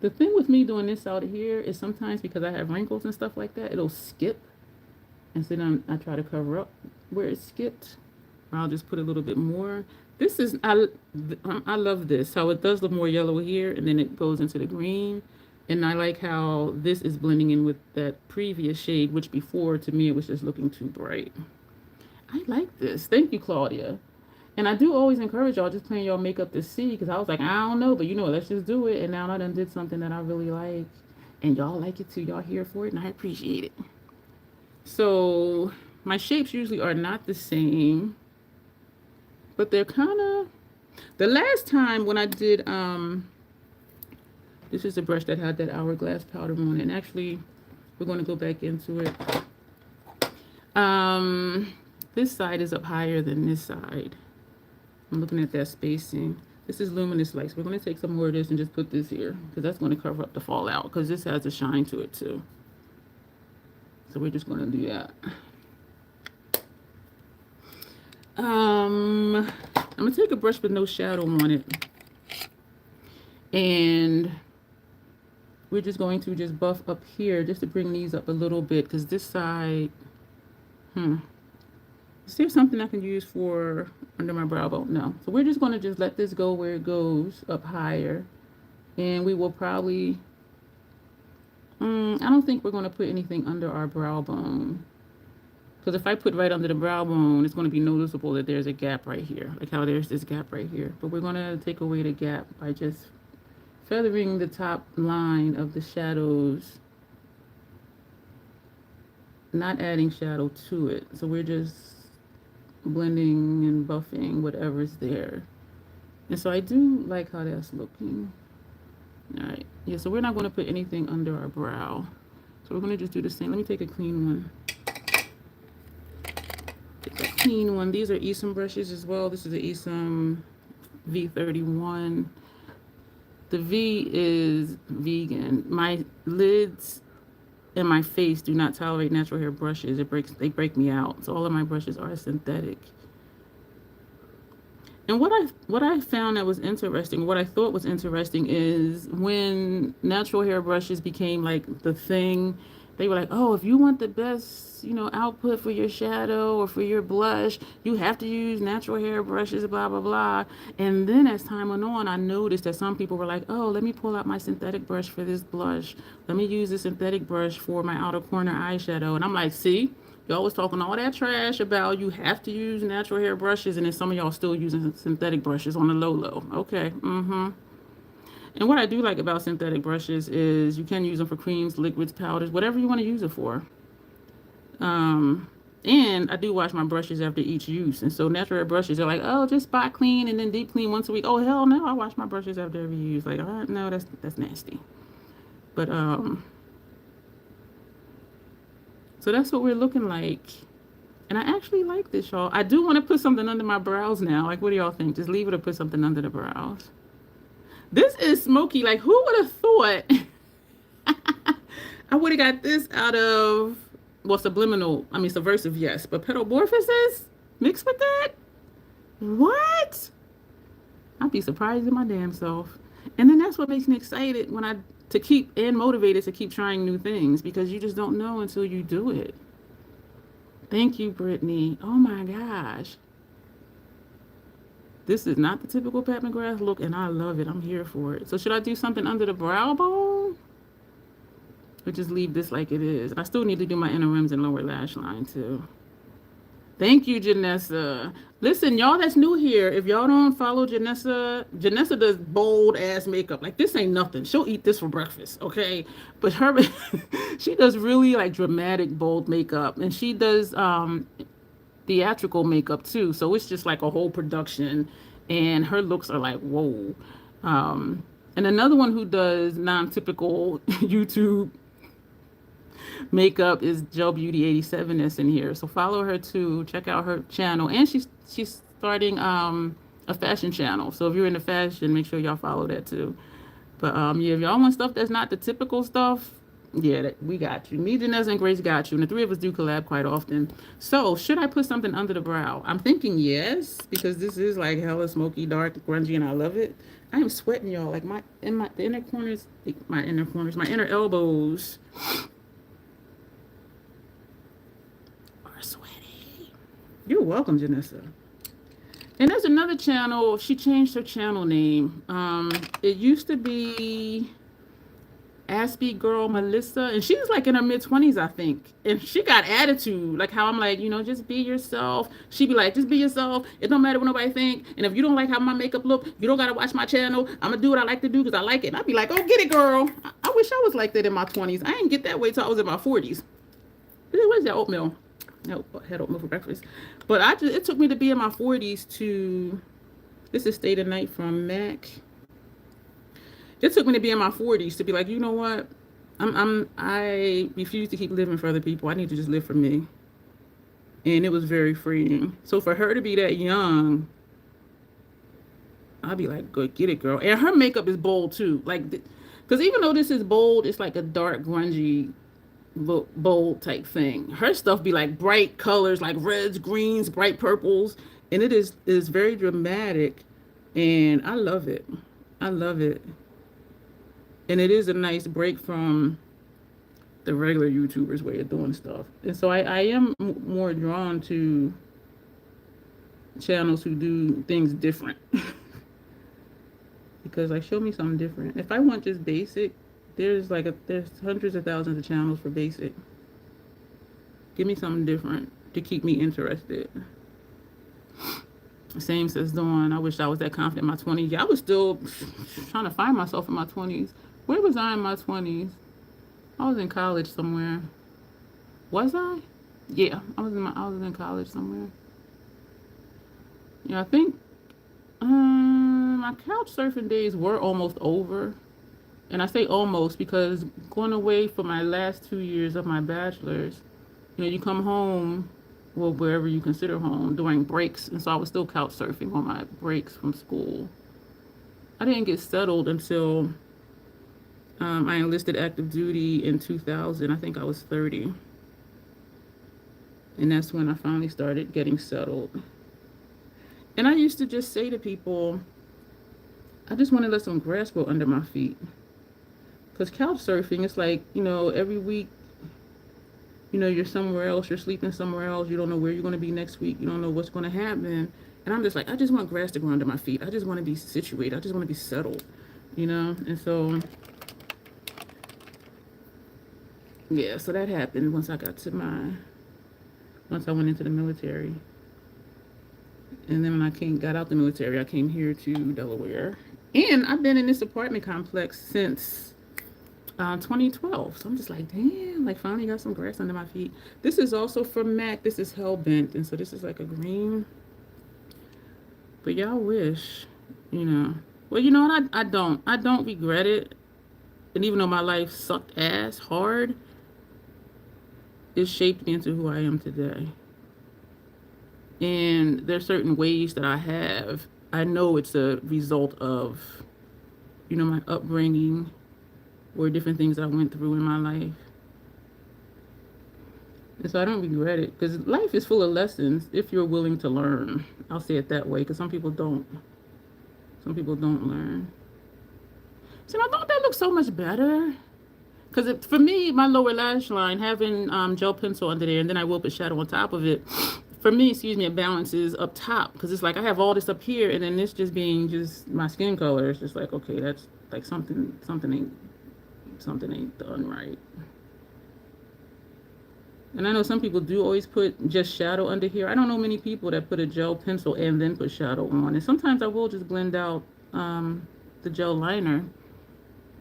The thing with me doing this out here is sometimes because I have wrinkles and stuff like that, it'll skip. And so then I try to cover up where it skipped. Or I'll just put a little bit more. This is, I love this. How it does look more yellow here and then it goes into the green. And I like how this is blending in with that previous shade, which before to me it was just looking too bright. I like this. Thank you, Claudia. And I do always encourage y'all just playing y'all makeup to see, because I was like, I don't know, but you know, let's just do it. And now I done did something that I really like, and y'all like it too. Y'all here for it, and I appreciate it. So my shapes usually are not the same, but they're kind of, the last time when I did, this is a brush that had that hourglass powder on it. And actually, we're going to go back into it. This side is up higher than this side. I'm looking at that spacing. This is luminous light. So we're going to take some more of this and just put this here because that's going to cover up the fallout because this has a shine to it too. So we're just going to do that. I'm going to take a brush with no shadow on it. And we're just going to just buff up here just to bring these up a little bit because this side, is there something I can use for under my brow bone? No. So we're just going to just let this go where it goes up higher. And we will probably, I don't think we're going to put anything under our brow bone. Because if I put right under the brow bone, it's going to be noticeable that there's a gap right here. Like how there's this gap right here. But we're going to take away the gap by just feathering the top line of the shadows. Not adding shadow to it. So we're just blending and buffing whatever's there. And so I do like how that's looking. All right. Yeah, so we're not going to put anything under our brow. So we're going to just do the same. Let me take a clean one. Take a clean one. These are Esom brushes as well. This is the Esom V31. The V is vegan. My lids and my face do not tolerate natural hair brushes. They break me out. So all of my brushes are synthetic. And what I found that was interesting, what I thought was interesting is when natural hair brushes became like the thing, they were like, oh, if you want the best, output for your shadow or for your blush, you have to use natural hair brushes, blah, blah, blah. And then as time went on, I noticed that some people were like, oh, let me pull out my synthetic brush for this blush. Let me use the synthetic brush for my outer corner eyeshadow. And I'm like, see, y'all was talking all that trash about you have to use natural hair brushes, and then some of y'all still using synthetic brushes on the low. Okay, And what I do like about synthetic brushes is you can use them for creams, liquids, powders, whatever you want to use it for. And I do wash my brushes after each use. And so natural hair brushes are like, oh, just spot clean and then deep clean once a week. Oh, hell no, I wash my brushes after every use. Like, no, that's nasty. But, so that's what we're looking like. And I actually like this, y'all. I do want to put something under my brows now. Like, what do y'all think? Just leave it or put something under the brows. This is smoky. Like, who would have thought I would have got this out of, well, subversive, yes. But Petalmorphosis mixed with that? What? I'd be surprised in my damn self. And then that's what makes me excited to keep and motivated to keep trying new things, because you just don't know until you do it. Thank you, Brittany. Oh my gosh. This is not the typical Pat McGrath look, and I love it. I'm here for it. So should I do something under the brow bone? Or just leave this like it is? I still need to do my inner rims and lower lash line too. Thank you, Janessa. Listen, y'all that's new here, if y'all don't follow Janessa does bold ass makeup. Like, this ain't nothing. She'll eat this for breakfast, okay? But she does really like dramatic, bold makeup. And she does theatrical makeup too. So it's just like a whole production. And her looks are like, whoa. And another one who does non-typical YouTube makeup is Gel Beauty 87 that's in here. So follow her too. Check out her channel. And she's starting a fashion channel. So if you're into fashion, make sure y'all follow that too. But yeah, if y'all want stuff that's not the typical stuff, yeah, we got you. Me, Janessa, and Grace got you. And the three of us do collab quite often. So should I put something under the brow? I'm thinking yes, because this is like hella smoky, dark, grungy, and I love it. I am sweating, y'all. Like my inner elbows are sweaty. You're welcome, Janessa. And there's another channel. She changed her channel name. It used to be Aspie Girl Melissa, and she's like in her mid-20s, I think. And she got attitude, like how I'm like, just be yourself. She be like, just be yourself. It don't matter what nobody think. And if you don't like how my makeup look, you don't gotta watch my channel. I'm gonna do what I like to do because I like it. And I'd be like, oh, get it, girl. I wish I was like that in my 20s. I didn't get that way till I was in my 40s. Where's that oatmeal? No, I had oatmeal for breakfast. But it took me to be in my 40s to, this is Stay the Night from Mac. It took me to be in my 40s to be like, you know what? I refuse to keep living for other people. I need to just live for me. And it was very freeing. So for her to be that young, I'll be like, "Good, get it, girl." And her makeup is bold too, like, because even though this is bold, it's like a dark, grungy look, bold type thing. Her stuff be like bright colors, like reds, greens, bright purples, and it is very dramatic, and I love it. I love it, and it is a nice break from the regular YouTubers' way of doing stuff. And so I am more drawn to channels who do things different because like show me something different. If I want just basic, there's hundreds of thousands of channels for basic. Give me something different to keep me interested. Same says Dawn. I wish I was that confident in my 20s. Yeah, I was still trying to find myself in my 20s. Where was I in my 20s? I was in college somewhere. Was I? Yeah, I was in college somewhere. Yeah, I think my couch surfing days were almost over. And I say almost because going away for my last 2 years of my bachelor's, you come home, well, wherever you consider home, during breaks. And so I was still couch surfing on my breaks from school. I didn't get settled until I enlisted active duty in 2000. I think I was 30. And that's when I finally started getting settled. And I used to just say to people, I just want to let some grass grow under my feet. Because couch surfing, it's like, every week, you're somewhere else, you're sleeping somewhere else, you don't know where you're going to be next week, you don't know what's going to happen. And I'm just like, I just want grass to grow under my feet. I just want to be situated. I just want to be settled, And so, yeah, so that happened once I went into the military. And then when I got out the military, I came here to Delaware. And I've been in this apartment complex since 2012. So I'm just like, damn, like finally got some grass under my feet. This is also from MAC. This is Hellbent. And so this is like a green. But y'all wish, Well, you know what? I don't regret it. And even though my life sucked ass hard, it shaped me into who I am today. And there's certain ways that I know it's a result of, my upbringing or different things I went through in my life. And so I don't regret it because life is full of lessons if you're willing to learn. I'll say it that way because some people don't. Some people don't learn. So don't that look so much better? Because for me, my lower lash line, having gel pencil under there and then I will put shadow on top of it, for me, it balances up top because it's like I have all this up here and then this just being just my skin color. It's just like, okay, that's like something ain't done right. And I know some people do always put just shadow under here. I don't know many people that put a gel pencil and then put shadow on. And sometimes I will just blend out the gel liner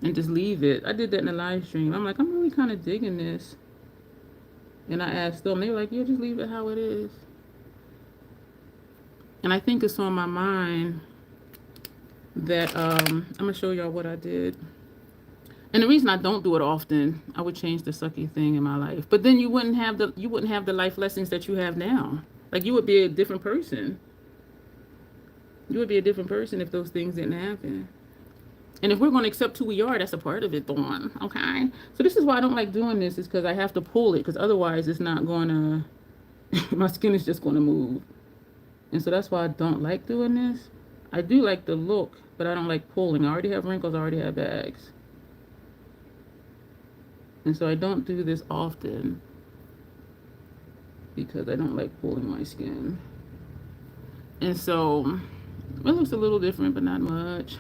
and just leave it. I did that in the live stream. I'm like, I'm really kind of digging this. And I asked them, they were like, yeah, just leave it how it is. And I think it's on my mind that I'm going to show y'all what I did. And the reason I don't do it often, I would change the sucky thing in my life. But then you wouldn't have the life lessons that you have now. Like you would be a different person. You would be a different person if those things didn't happen. And if we're going to accept who we are, that's a part of it, Dawn. Okay? So this is why I don't like doing this, is because I have to pull it, because otherwise it's not going to, my skin is just going to move. And so that's why I don't like doing this. I do like the look, but I don't like pulling. I already have wrinkles, I already have bags. And so I don't do this often because I don't like pulling my skin. And so it looks a little different, but not much.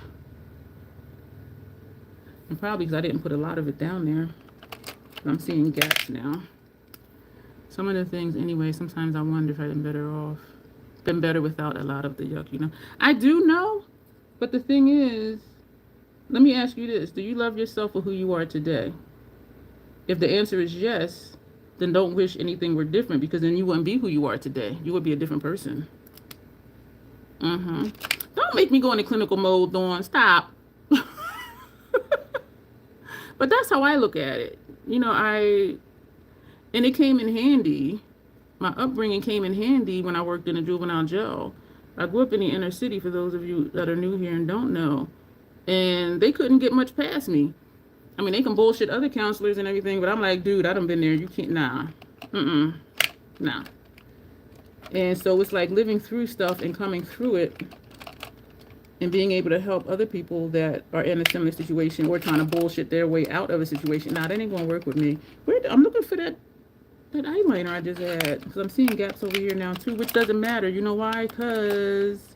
And probably because I didn't put a lot of it down there. I'm seeing gaps now. Some of the things, anyway, sometimes I wonder if I'd been better without a lot of the yuck, I do know, but the thing is, let me ask you this. Do you love yourself for who you are today? If the answer is yes, then don't wish anything were different, because then you wouldn't be who you are today. You would be a different person. Don't make me go into clinical mode, Dawn. Stop. But that's how I look at it. And it came in handy. My upbringing came in handy when I worked in a juvenile jail, I grew up in the inner city, for those of you that are new here and don't know, and they couldn't get much past me. I mean, they can bullshit other counselors and everything, but I'm like, dude, I done been there. You can't, nah. Nah. And so it's like living through stuff and coming through it and being able to help other people that are in a similar situation or trying to bullshit their way out of a situation. Nah, that ain't gonna work with me. I'm looking for that eyeliner I just had, because I'm seeing gaps over here now too, which doesn't matter. You know why? Because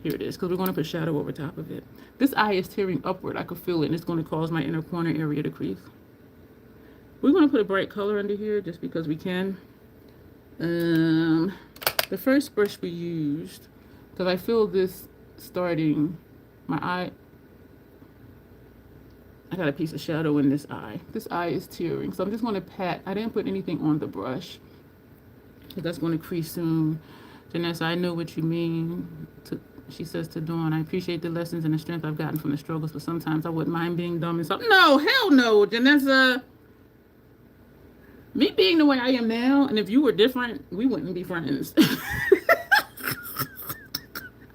here it is, because we're going to put shadow over top of it. This eye is tearing upward. I could feel it, and it's going to cause my inner corner area to crease. We're going to put a bright color under here just because we can. The first brush we used, because I feel this starting my eye. I got a piece of shadow in this eye. This eye is tearing, so I'm just going to pat. I didn't put anything on the brush, because that's going to crease soon. Janessa, I know what you mean. She says to Dawn, I appreciate the lessons and the strength I've gotten from the struggles, but sometimes I wouldn't mind being dumb and something. No, hell no, Janessa. Me being the way I am now, and if you were different, we wouldn't be friends.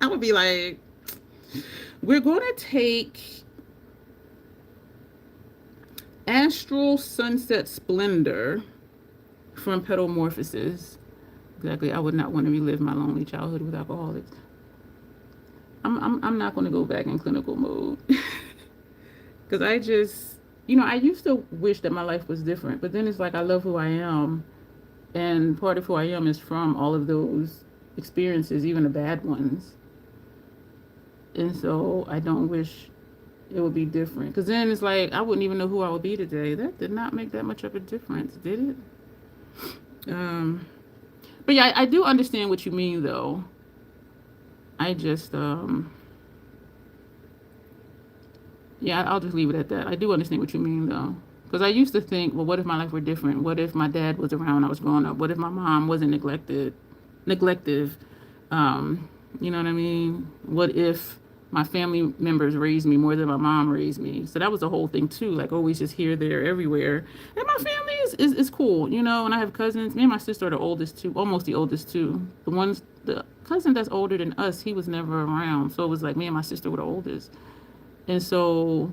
I would be like, we're going to take Astral Sunset Splendor from Petalmorphosis. Exactly. I would not want to relive my lonely childhood with alcoholics. I'm not going to go back in clinical mode. Because I just, I used to wish that my life was different. But then it's like I love who I am. And part of who I am is from all of those experiences, even the bad ones. And so I don't wish it would be different. Because then it's like I wouldn't even know who I would be today. That did not make that much of a difference, did it? But yeah, I do understand what you mean, though. I just, yeah, I'll just leave it at that. I do understand what you mean, though. Because I used to think, well, what if my life were different? What if my dad was around when I was growing up? What if my mom wasn't neglective? You know what I mean? What if my family members raised me more than my mom raised me? So that was the whole thing, too. Like, always just here, there, everywhere. And my family is cool, and I have cousins. Me and my sister are the oldest, too. Almost the oldest, too. The cousin that's older than us, he was never around. So it was like me and my sister were the oldest. And so,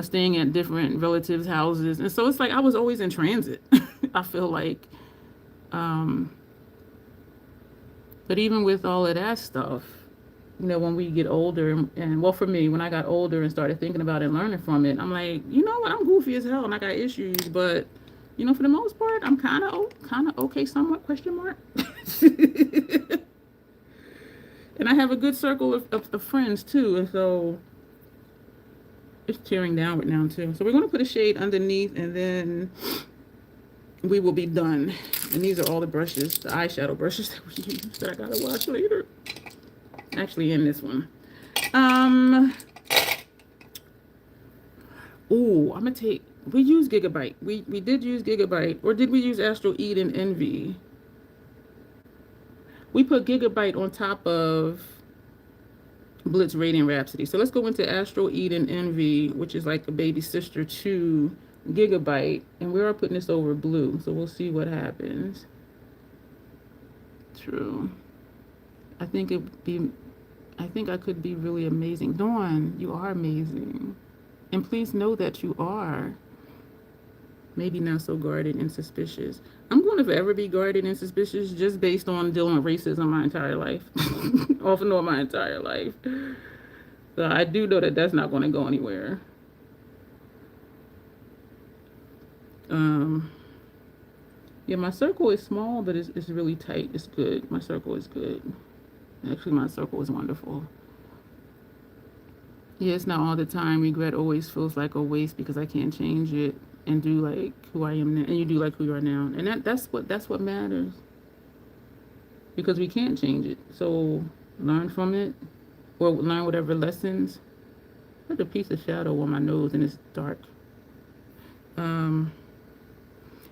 staying at different relatives' houses. And so it's like I was always in transit, I feel like. But even with all of that stuff, when we get older, and well, for me, when I got older and started thinking about it and learning from it, I'm like, you know what, I'm goofy as hell and I got issues, but, for the most part, I'm kind of okay, somewhat, question mark. And I have a good circle of friends, too, and so it's tearing downward now, too. So we're going to put a shade underneath, and then we will be done. And these are all the brushes, the eyeshadow brushes that we use that I gotta wash later. Actually, in this one. Oh, I'm gonna take. We use Gigabyte. We did use Gigabyte, or did we use Astral Eden Envy? We put Gigabyte on top of Blitz Radiant Rhapsody. So let's go into Astral Eden Envy, which is like a baby sister to Gigabyte, and we are putting this over blue, so we'll see what happens. True. I think I could be really amazing. Dawn, you are amazing, and please know that you are. Maybe not so guarded and suspicious. I'm going to forever be guarded and suspicious just based on dealing with racism my entire life. Off and on my entire life. So I do know that that's not going to go anywhere. Yeah, my circle is small, but it's really tight. It's good. My circle is good. Actually, my circle is wonderful. Yeah, it's not all the time. Regret always feels like a waste because I can't change it and do like who I am now. And you do like who you are now. And that's what matters. Because we can't change it. So learn from it, or learn whatever lessons. Put a piece of shadow on my nose and it's dark.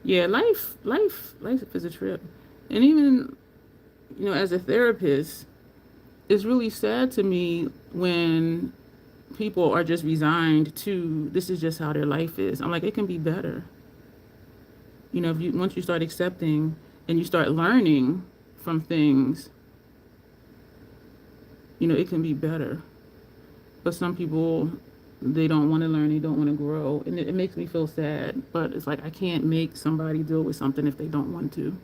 Yeah, life is a trip. And even, as a therapist, it's really sad to me when people are just resigned to, this is just how their life is. I'm like, it can be better. Once you start accepting and you start learning from things, you know, it can be better. But some people, they don't want to learn, they don't want to grow. And it makes me feel sad. But it's like I can't make somebody deal with something if they don't want to.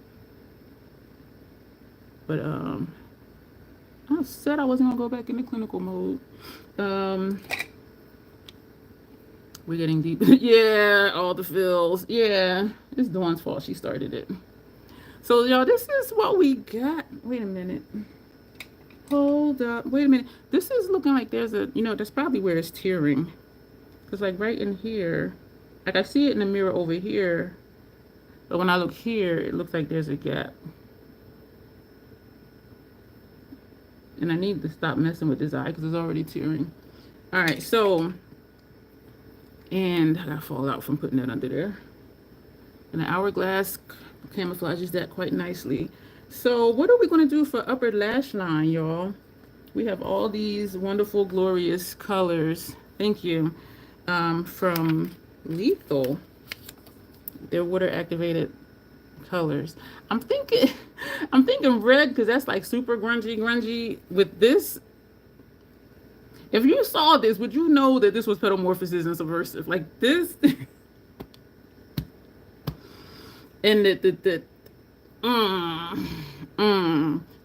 But I said I wasn't gonna go back into clinical mode. We're getting deep. Yeah, all the fills. Yeah, it's Dawn's fault. She started it. So y'all, this is what we got. Wait a minute. Hold up. Wait a minute. This is looking like there's a, you know, that's probably where it's tearing. Because like right in here, like I see it in the mirror over here. But when I look here, it looks like there's a gap. And I need to stop messing with this eye because it's already tearing. All right, so, and I gotta fall out from putting that under there. And the hourglass camouflages that quite nicely. So what are we gonna do for upper lash line, y'all? We have all these wonderful, glorious colors. Thank you. From Lethal. They're water activated colors. I'm thinking red because that's like super grungy with this. If you saw this, would you know that this was Petalmorphosis and Subversive? Like this. And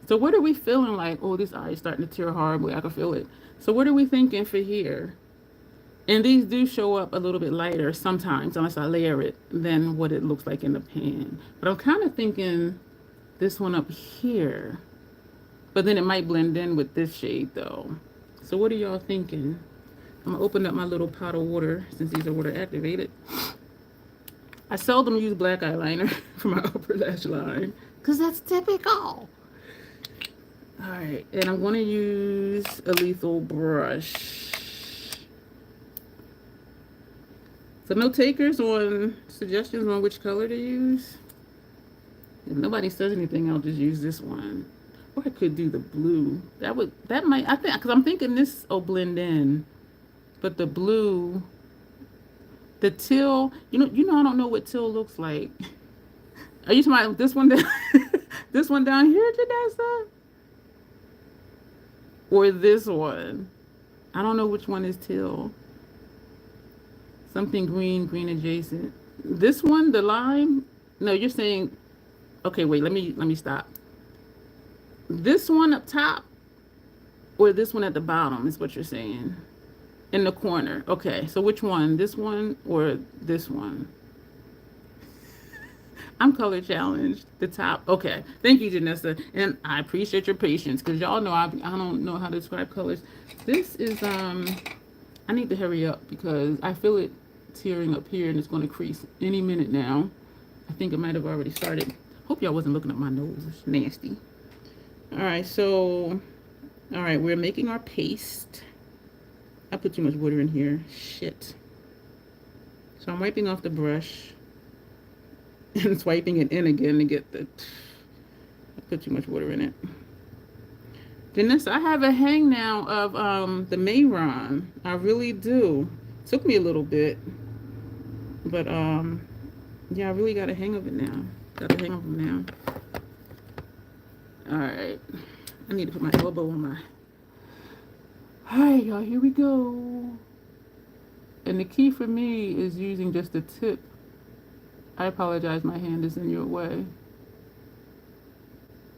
So what are we feeling like? Oh, this eye is starting to tear horribly. I can feel it. So what are we thinking for here? And these do show up a little bit lighter sometimes, unless I layer it, than what it looks like in the pan. But I'm kind of thinking this one up here. But then it might blend in with this shade, though. So what are y'all thinking? I'm going to open up my little pot of water, since these are water activated. I seldom use black eyeliner for my upper lash line, because that's typical. All right, and I'm going to use a Lethal brush. So no takers on suggestions on which color to use. If nobody says anything, I'll just use this one. Or I could do the blue. That might, I think, because I'm thinking this will blend in. But the blue, the teal, you know, I don't know what teal looks like. Are you talking about this one down, this one down here, Janessa? Or this one? I don't know which one is teal. Something green, green adjacent. This one, the lime. No, you're saying. Okay, wait. Let me stop. This one up top, or this one at the bottom is what you're saying. In the corner. Okay. So which one? This one or this one? I'm color challenged. The top. Okay. Thank you, Janessa, and I appreciate your patience because y'all know I don't know how to describe colors. This is I need to hurry up because I feel it tearing up here and it's going to crease any minute now. I think it might have already started. Hope y'all wasn't looking at my nose. It's nasty. All right, so we're making our paste. I put too much water in here. Shit. So I'm wiping off the brush and swiping it in again to get the. I put too much water in it. Janessa, I have a hang now of the Mayron. I really do. Took me a little bit. But yeah, I really got a hang of it now. Got the hang of them now. Alright. I need to put my elbow on my. Alright, y'all, here we go. And the key for me is using just the tip. I apologize, my hand is in your way.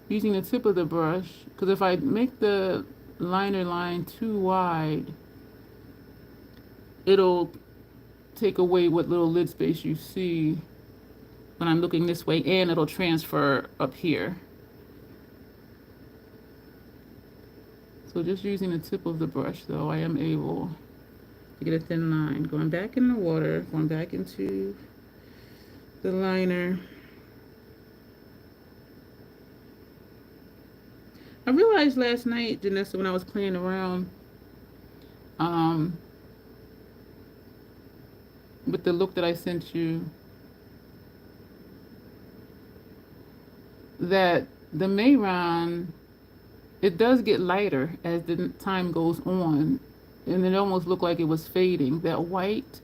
Using the tip of the brush, because if I make the liner line too wide, it'll take away what little lid space you see when I'm looking this way, and it'll transfer up here. So just using the tip of the brush, though, I am able to get a thin line. Going back in the water, going back into the liner. I realized last night, Janessa, when I was playing around with the look that I sent you, that the Mayron, it does get lighter as the time goes on, and it almost looked like it was fading, that white.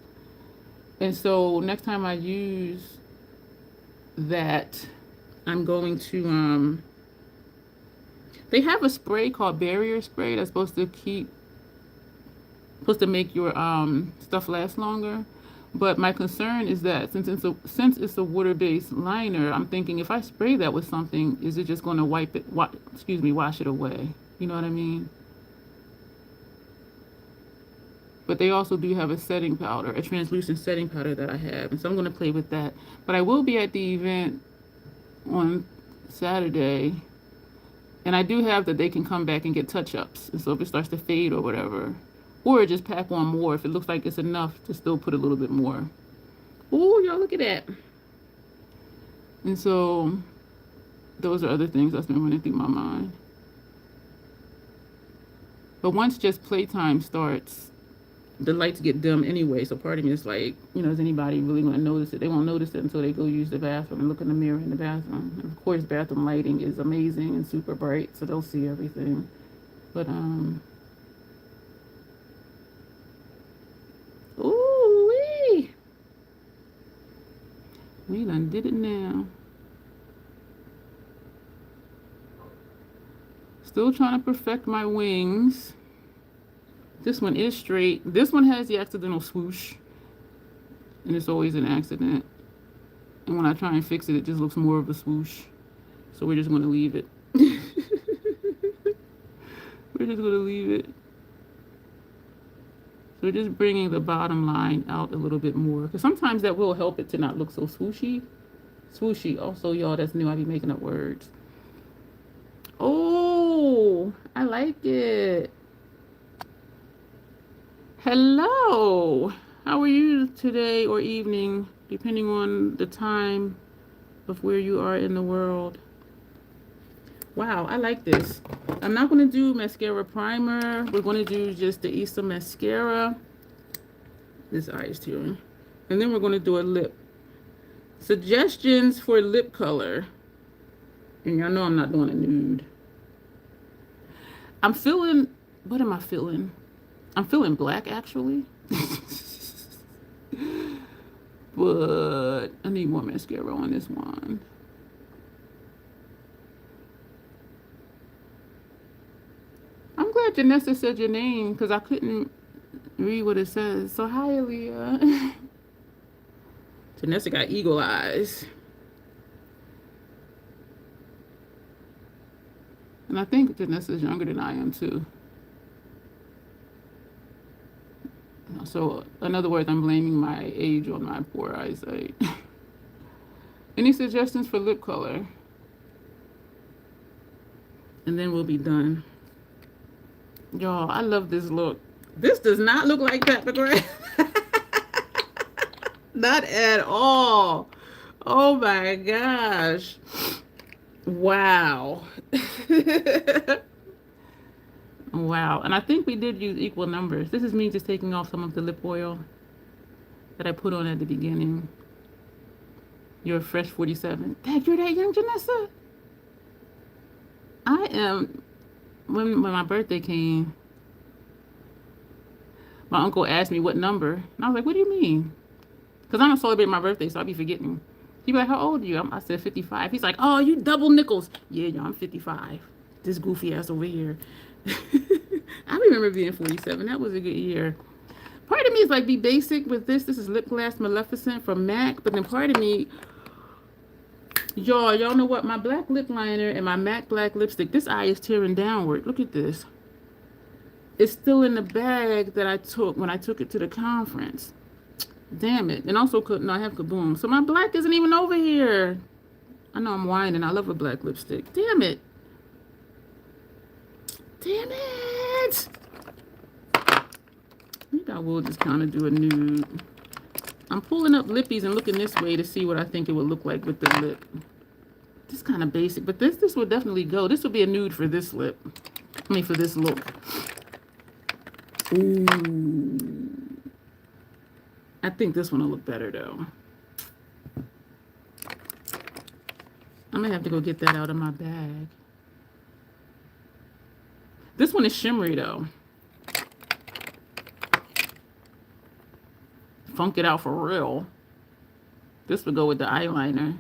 And so next time I use that, I'm going to They have a spray called barrier spray that's supposed to make your stuff last longer. But my concern is that since it's a water-based liner, I'm thinking if I spray that with something, is it just going to wash it away? You know what I mean? But they also do have a setting powder, a translucent setting powder that I have, and so I'm going to play with that. But I will be at the event on Saturday, and I do have that they can come back and get touch-ups, and so if it starts to fade or whatever, or just pack on more if it looks like it's enough to still put a little bit more. Oh, y'all look at that. And so those are other things that's been running through my mind. But once just playtime starts, the lights get dim anyway. So part of me is like, is anybody really going to notice it? They won't notice it until they go use the bathroom and look in the mirror in the bathroom. And of course, bathroom lighting is amazing and super bright, so they'll see everything. But ooh-wee. We done did it now. Still trying to perfect my wings. This one is straight. This one has the accidental swoosh. And it's always an accident. And when I try and fix it, it just looks more of a swoosh. So we're just going to leave it. We're just going to leave it. So just bringing the bottom line out a little bit more. Because sometimes that will help it to not look so swooshy. Swooshy. Also, y'all, that's new. I be making up words. Oh, I like it. Hello. How are you today or evening, depending on the time of where you are in the world? Wow, I like this. I'm not going to do mascara primer. We're going to do just the Easter mascara. This eye is tearing. And then we're going to do a lip. Suggestions for lip color. And y'all know I'm not doing a nude. I'm feeling, what am I feeling? I'm feeling black, actually. But I need more mascara on this one. I'm glad Janessa said your name because I couldn't read what it says. So hi, Aaliyah. Janessa got eagle eyes. And I think Janessa's younger than I am too. So in other words, I'm blaming my age on my poor eyesight. Any suggestions for lip color? And then we'll be done. Y'all, I love this look. This does not look like that, McGrath. Not at all. Oh my gosh. Wow. Wow. And I think we did use equal numbers. This is me just taking off some of the lip oil that I put on at the beginning. You're a fresh 47. Dad, you're that young, Janessa? I am. When my birthday came, my uncle asked me what number. And I was like, what do you mean? Because I don't celebrate my birthday, so I'll be forgetting. He'd be like, how old are you? I said 55. He's like, oh, you double nickels. Yeah, y'all, I'm 55. This goofy ass over here. I remember being 47. That was a good year. Part of me is like, be basic with this. This is Lip Glass Maleficent from MAC. But then part of me, y'all know what? My black lip liner and my MAC black lipstick, this eye is tearing downward. Look at this. It's still in the bag that I took when I took it to the conference. Damn it. And also, I have Kaboom. So my black isn't even over here. I know I'm whining. I love a black lipstick. Damn it. Damn it. Maybe I will just kind of do a nude. I'm pulling up lippies and looking this way to see what I think it would look like with the lip. This kind of basic, but this would definitely go. This would be a nude for this lip. I mean, for this look. Ooh. I think this one will look better, though. I'm going to have to go get that out of my bag. This one is shimmery, though. Funk it out for real. This would go with the eyeliner.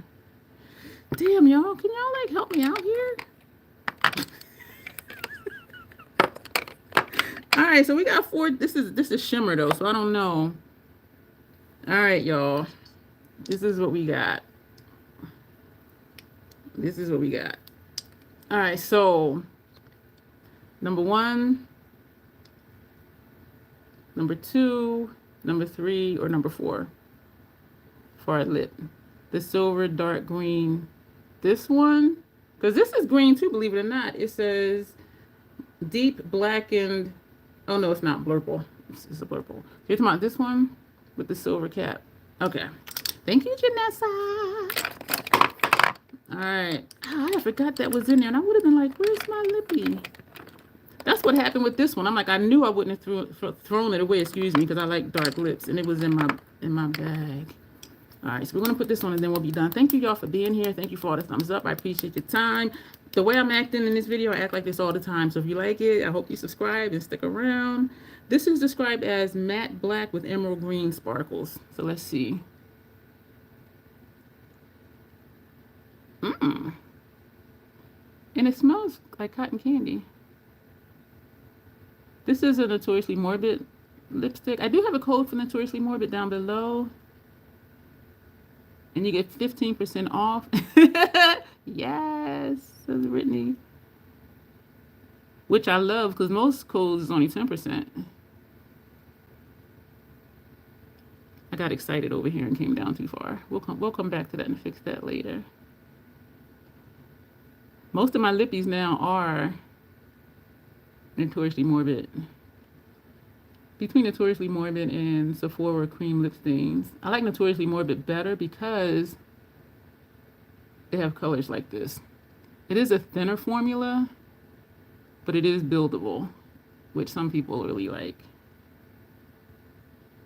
Damn, y'all. Can y'all, like, help me out here? right, so we got 4. This is shimmer though, so I don't know. All right, y'all. This is what we got. This is what we got. All right, so number 1, number 2, number 3, or number 4 for our lip. The silver dark green. This one, because this is green too, believe it or not. It says deep blackened. Oh no, it's not blurple. It's a blurple. You're talking about this one with the silver cap. Okay. Thank you, Janessa. All right. Oh, I forgot that was in there, and I would have been like, "Where's my lippy?" That's what happened with this one. I'm like, I knew I wouldn't have thrown it away. Excuse me, because I like dark lips, and it was in my bag. All right, so we're gonna put this on, and then we'll be done. Thank you, y'all, for being here. Thank you for all the thumbs up. I appreciate your time. The way I'm acting in this video, I act like this all the time. So if you like it, I hope you subscribe and stick around. This is described as matte black with emerald green sparkles. So let's see. And it smells like cotton candy. This is a Notoriously Morbid lipstick. I do have a code for Notoriously Morbid down below. And you get 15% off. Yes, says Brittany. Which I love, because most codes is only 10%. I got excited over here and came down too far. We'll come back to that and fix that later. Most of my lippies now are Notoriously Morbid. Between Notoriously Morbid and Sephora cream lip stains, I like Notoriously Morbid better because they have colors like this. It is a thinner formula, but it is buildable, which some people really like.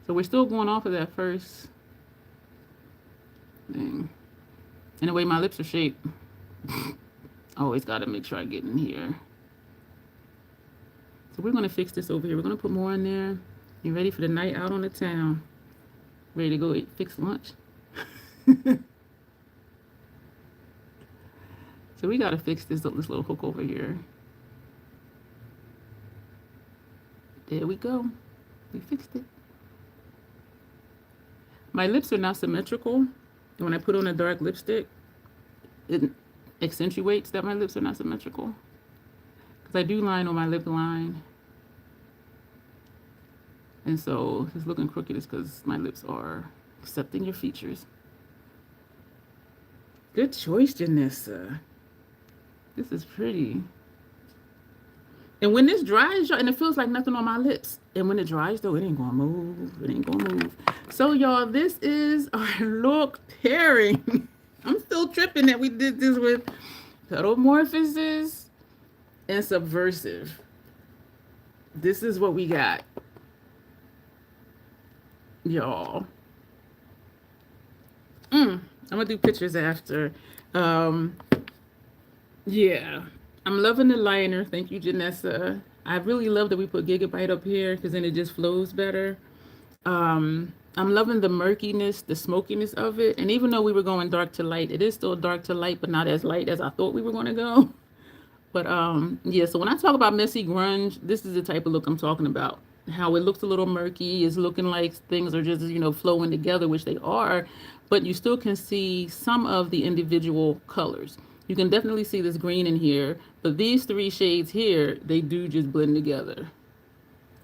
So we're still going off of that first thing. And the way my lips are shaped, I always got to make sure I get in here. So we're going to fix this over here. We're going to put more in there. You ready for the night out on the town? Ready to go eat, fix lunch? So we got to fix this little hook over here. There we go. We fixed it. My lips are now symmetrical. And when I put on a dark lipstick, it accentuates that my lips are not symmetrical. Because I do line on my lip line. And so if it's looking crooked, it's because my lips are accepting your features. Good choice, Janessa. This is pretty. And when this dries, y'all, and it feels like nothing on my lips. And when it dries, though, it ain't gonna move. It ain't gonna move. So, y'all, this is our look pairing. I'm still tripping that we did this with Petalmorphosis and Subversive. This is what we got, y'all. I'm gonna do pictures after. Yeah, I'm loving the liner. Thank you, Janessa. I really love that we put Gigabyte up here because then it just flows better. I'm loving the murkiness, the smokiness of it. And even though we were going dark to light, it is still dark to light, but not as light as I thought we were going to go. But yeah, so when I talk about messy grunge, this is the type of look I'm talking about. How it looks a little murky, is looking like things are just, you know, flowing together, which they are, but you still can see some of the individual colors. You can definitely see this green in here, but these 3 shades here, they do just blend together.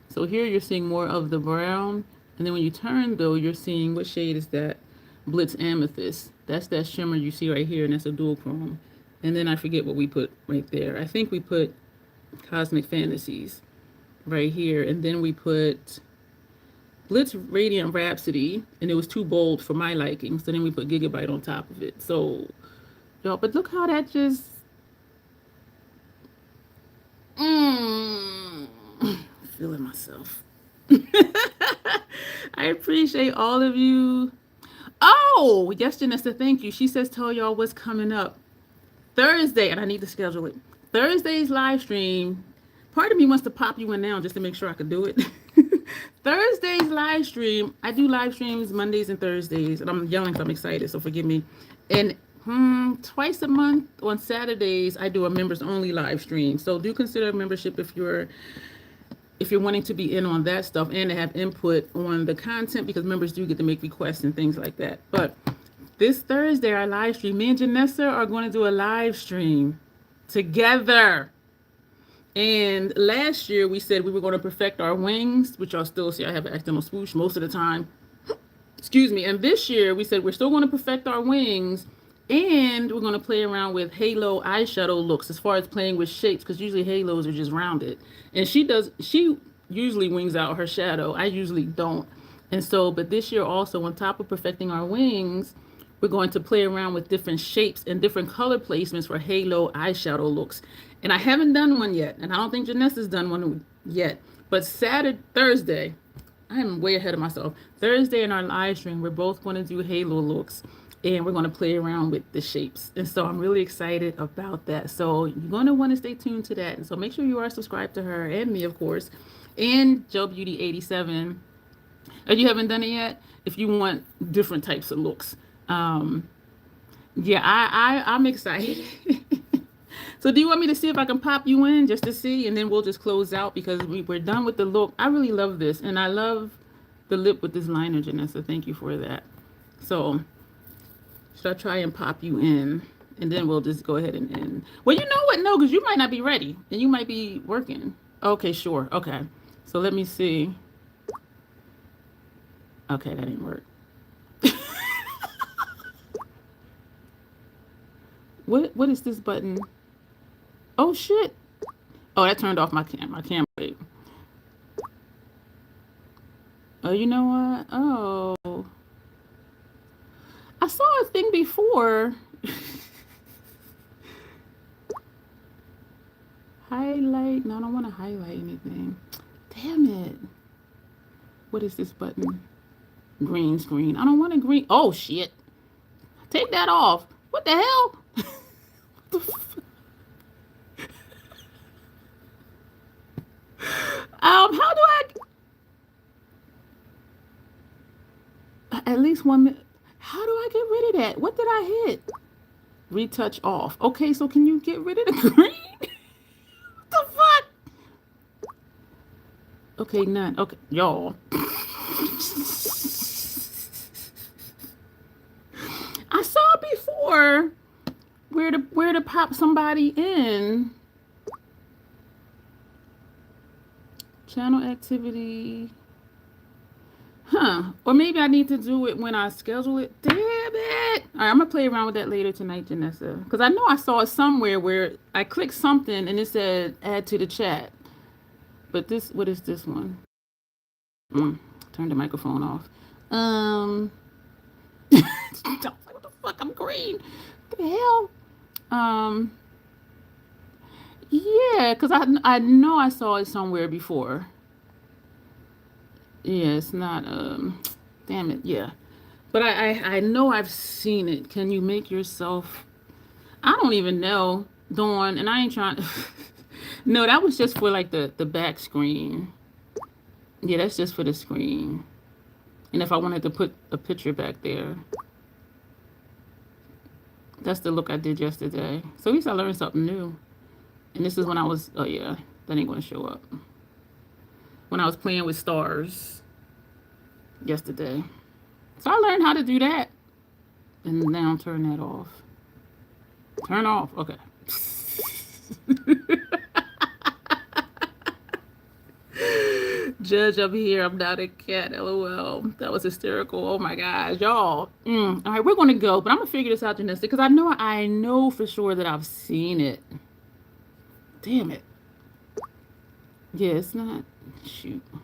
So here you're seeing more of the brown, and then when you turn though, you're seeing, what shade is that? Blitz Amethyst. That's that shimmer you see right here, and that's a dual chrome. And then I forget what we put right there. I think we put Cosmic Fantasies right here, and then we put Blitz Radiant Rhapsody, and it was too bold for my liking, so then we put Gigabyte on top of it. So, y'all, but look how that just, feeling myself. I appreciate all of you. Oh, yes, Janessa, thank you. She says, tell y'all what's coming up. Thursday, and I need to schedule it. Thursday's live stream. Part of me wants to pop you in now just to make sure I could do it. Thursday's live stream. I do live streams Mondays and Thursdays, and I'm yelling because I'm excited, so forgive me. And twice a month on Saturdays, I do a members only live stream. So do consider a membership if you're if you're wanting to be in on that stuff and to have input on the content, because members do get to make requests and things like that. But this Thursday, our live stream, me and Janessa are going to do a live stream together. And last year we said we were going to perfect our wings, which y'all still see I have an accidental swoosh most of the time. Excuse me. And this year we said we're still going to perfect our wings, and we're going to play around with halo eyeshadow looks as far as playing with shapes, because usually halos are just rounded. And she usually wings out her shadow. I usually don't. And so, but this year also, on top of perfecting our wings, we're going to play around with different shapes and different color placements for halo eyeshadow looks. And I haven't done one yet, and I don't think Janessa's done one yet. But Thursday, I am way ahead of myself. Thursday in our live stream, we're both going to do halo looks, and we're going to play around with the shapes. And so I'm really excited about that. So you're going to want to stay tuned to that. And so make sure you are subscribed to her and me, of course, and Joe Beauty 87. If you haven't done it yet, if you want different types of looks. Yeah, I'm excited. So do you want me to see if I can pop you in just to see, and then we'll just close out because we're done with the look. I really love this, and I love the lip with this liner, Janessa. Thank you for that. So should I try and pop you in, and then we'll just go ahead and end? Well, you know what? No, because you might not be ready, and you might be working. Okay, sure. Okay. So let me see. Okay, that didn't work. What is this button? Oh shit. Oh, that turned off my camera. Wait. Oh, you know what? Oh. I saw a thing before. Highlight. No, I don't want to highlight anything. Damn it. What is this button? Green screen. I don't want a green. Oh shit. Take that off. What the hell? What the how do I at least 1 minute? How do I get rid of that? What did I hit? Retouch off. Okay, so can you get rid of the green? What the fuck? Okay, none. Okay, y'all. I saw before where to pop somebody in. Channel activity. Huh. Or maybe I need to do it when I schedule it. Damn it. All right, I'm going to play around with that later tonight, Janessa. Because I know I saw it somewhere where I clicked something and it said add to the chat. But what is this one? Turn the microphone off. What the fuck? I'm green. What the hell? Yeah, because I know I saw it somewhere before. Yeah, it's not, damn it, yeah. But I know I've seen it. Can you make yourself, I don't even know, Dawn, and I ain't trying, no, that was just for like the back screen. Yeah, that's just for the screen. And if I wanted to put a picture back there. That's the look I did yesterday. So at least I learned something new. And this is when I was, oh yeah, that ain't going to show up. When I was playing with stars yesterday. So I learned how to do that. And now turn that off. Turn off, okay. Judge up here, I'm not a cat, LOL. That was hysterical. Oh my gosh, y'all. All right, we're gonna go, but I'm gonna figure this out, Janessa, because I know for sure that I've seen it. Damn it. Yeah, it's not. Shoot. All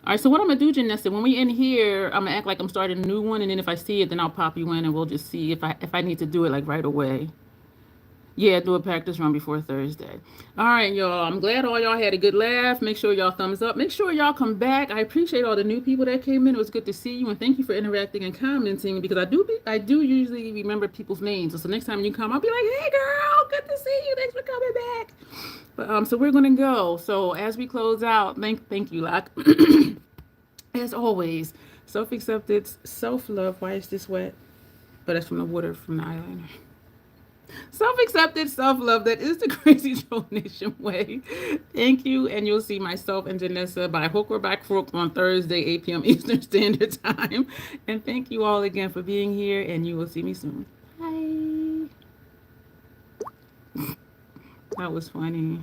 right, so what I'm gonna do, Janessa, when we in here, I'm gonna act like I'm starting a new one, and then if I see it, then I'll pop you in, and we'll just see if I need to do it like right away. Yeah, do a practice run before Thursday. All right, y'all. I'm glad all y'all had a good laugh. Make sure y'all thumbs up. Make sure y'all come back. I appreciate all the new people that came in. It was good to see you, and thank you for interacting and commenting, because I do usually remember people's names. So next time you come, I'll be like, hey, girl, good to see you. Thanks for coming back. But so we're gonna go. So as we close out, thank you, Lock. As always, self-acceptance, self-love. Why is this wet? But that's from the water from the eyeliner. Self-accepted, self-love. That is the Crazy Troll Nation way. Thank you, and you'll see myself and Janessa by hook or by crook on Thursday, 8 p.m. Eastern Standard Time. And thank you all again for being here, and you will see me soon. Bye. That was funny.